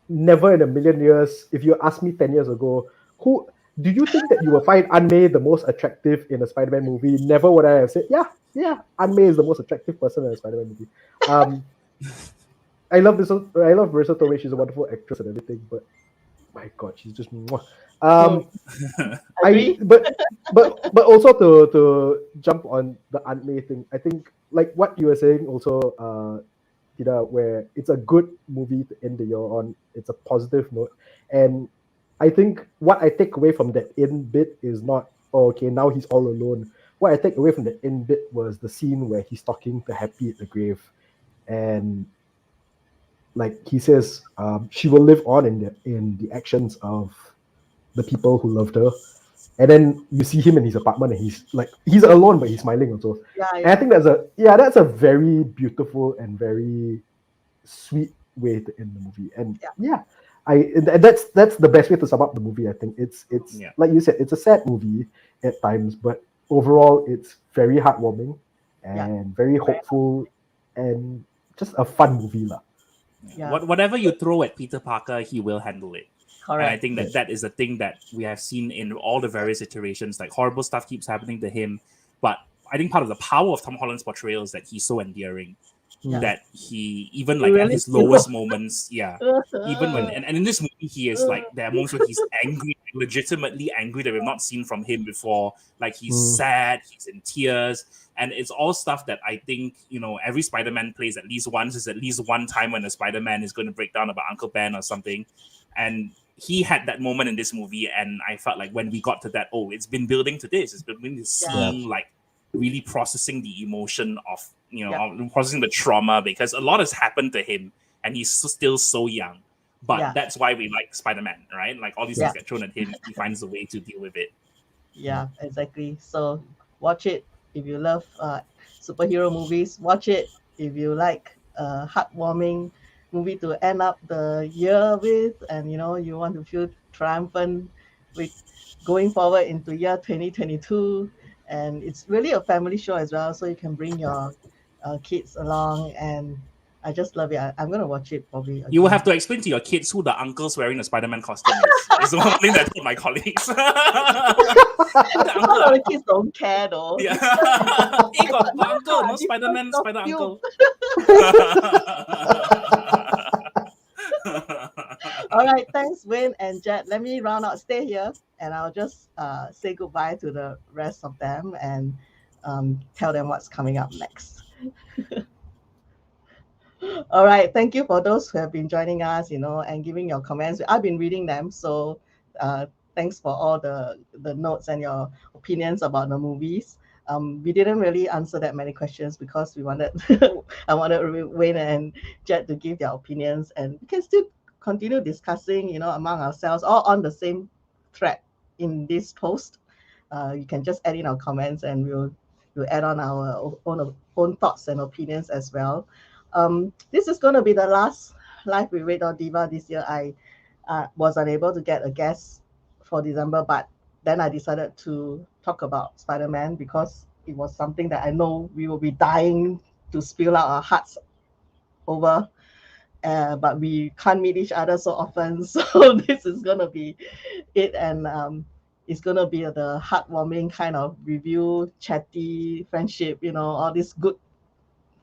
never in a million years, if you asked me 10 years ago, who do you think that you will find Aunt May the most attractive in a Spider-Man movie? Never would I have said, Aunt May is the most attractive person in a Spider-Man movie. I love Marissa Tomei. She's a wonderful actress and everything, but my God, she's just. But also to jump on the Aunt May thing, I think like what you were saying also, where it's a good movie to end the year on. It's a positive note, and I think what I take away from that end bit is not now he's all alone. What I take away from the end bit was the scene where he's talking to Happy at the grave, and he says, she will live on in the actions of the people who loved her. And then you see him in his apartment, and he's alone, but he's smiling also. And I think that's a very beautiful and very sweet way to end the movie. And that's the best way to sum up the movie. I think it's like you said, it's a sad movie at times, but overall it's very heartwarming and very hopeful and just a fun movie lah. Whatever you throw at Peter Parker, he will handle it. Correct. And I think that that is the thing that we have seen in all the various iterations. Like horrible stuff keeps happening to him, but I think part of the power of Tom Holland's portrayal is that he's so endearing. Yeah. That he even He like at really his feels- lowest moments, even when and in this movie he is like there are moments where he's angry, legitimately angry that we've not seen from him before. Like he's sad, he's in tears, and it's all stuff that I think, you know, every Spider-Man plays at least once. Is at least one time when a Spider-Man is going to break down about Uncle Ben or something, and he had that moment in this movie, and I felt like when we got to that, it's been building to this. It's been building to seeing like really processing the emotion of, you know, processing the trauma, because a lot has happened to him and he's still so young. But that's why we like Spider-Man, right? Like all these things get thrown at him, he finds a way to deal with it. Yeah, exactly. So watch it if you love superhero movies. Watch it if you like heartwarming movie to end up the year with, and you know you want to feel triumphant with going forward into year 2022. And it's really a family show as well, so you can bring your kids along, and I just love it. I'm gonna watch it probably again. You will have to explain to your kids who the uncles wearing the Spider-Man costume is. It's the one thing that I told my colleagues. Some of the kids don't care though. Yeah. Hey, got no uncle, no Spider-Man, Spider uncle. All right, thanks, Wayne and Jedd. Let me round out. Stay here, and I'll just say goodbye to the rest of them and tell them what's coming up next. All right, thank you for those who have been joining us, you know, and giving your comments. I've been reading them, so thanks for all the notes and your opinions about the movies. We didn't really answer that many questions because we wanted I wanted Wayne and Jedd to give their opinions, and we can still continue discussing, you know, among ourselves, all on the same thread in this post. You can just add in our comments, and we'll add on our own thoughts and opinions as well. This is going to be the last live with Red Dot Diva this year. I was unable to get a guest for December, but then I decided to talk about Spider-Man because it was something that I know we will be dying to spill out our hearts over. But we can't meet each other so often, so this is going to be it. And it's going to be the heartwarming kind of review, chatty friendship, you know, all these good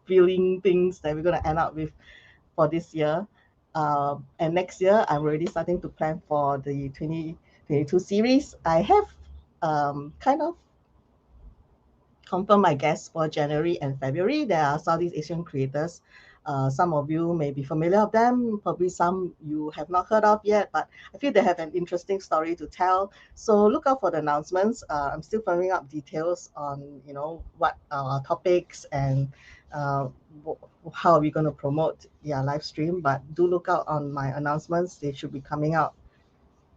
feeling things that we're going to end up with for this year. And next year, I'm already starting to plan for the 2022 series. I have kind of confirmed my guests for January and February. There are Southeast Asian creators. Some of you may be familiar with them, probably some you have not heard of yet, but I feel they have an interesting story to tell. So look out for the announcements. I'm still firming up details on, you know, what our topics and how are we going to promote live stream, but do look out on my announcements. They should be coming out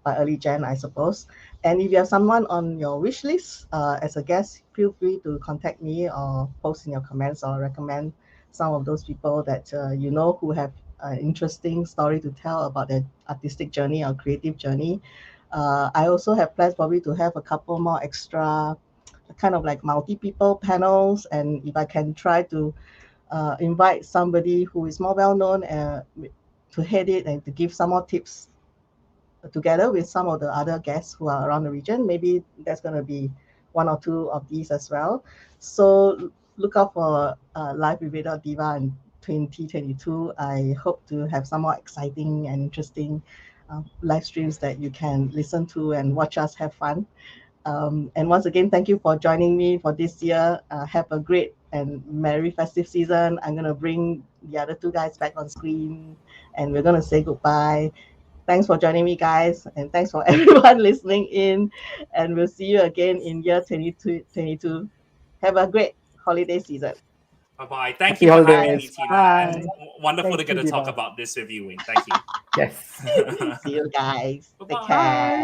by early Jan, I suppose. And if you have someone on your wish list as a guest, feel free to contact me or post in your comments or recommend some of those people that you know who have an interesting story to tell about their artistic journey or creative journey. I also have plans probably to have a couple more extra kind of like multi-people panels, and if I can try to invite somebody who is more well-known to head it and to give some more tips together with some of the other guests who are around the region. Maybe there's going to be one or two of these as well. So look out for Live with Red Dot Diva in 2022. I hope to have some more exciting and interesting live streams that you can listen to and watch us have fun. And once again, thank you for joining me for this year. Have a great and merry festive season. I'm going to bring the other two guys back on screen, and we're going to say goodbye. Thanks for joining me, guys, and thanks for everyone listening in. And we'll see you again in year 2022. Have a great holiday season. Bye-bye. Thank Happy you for having holidays. me, Tina. Bye. And wonderful Thank to get you, to talk Diva. about this with you, Wayne. Thank you. Yes. See you guys. Take Bye-bye. care.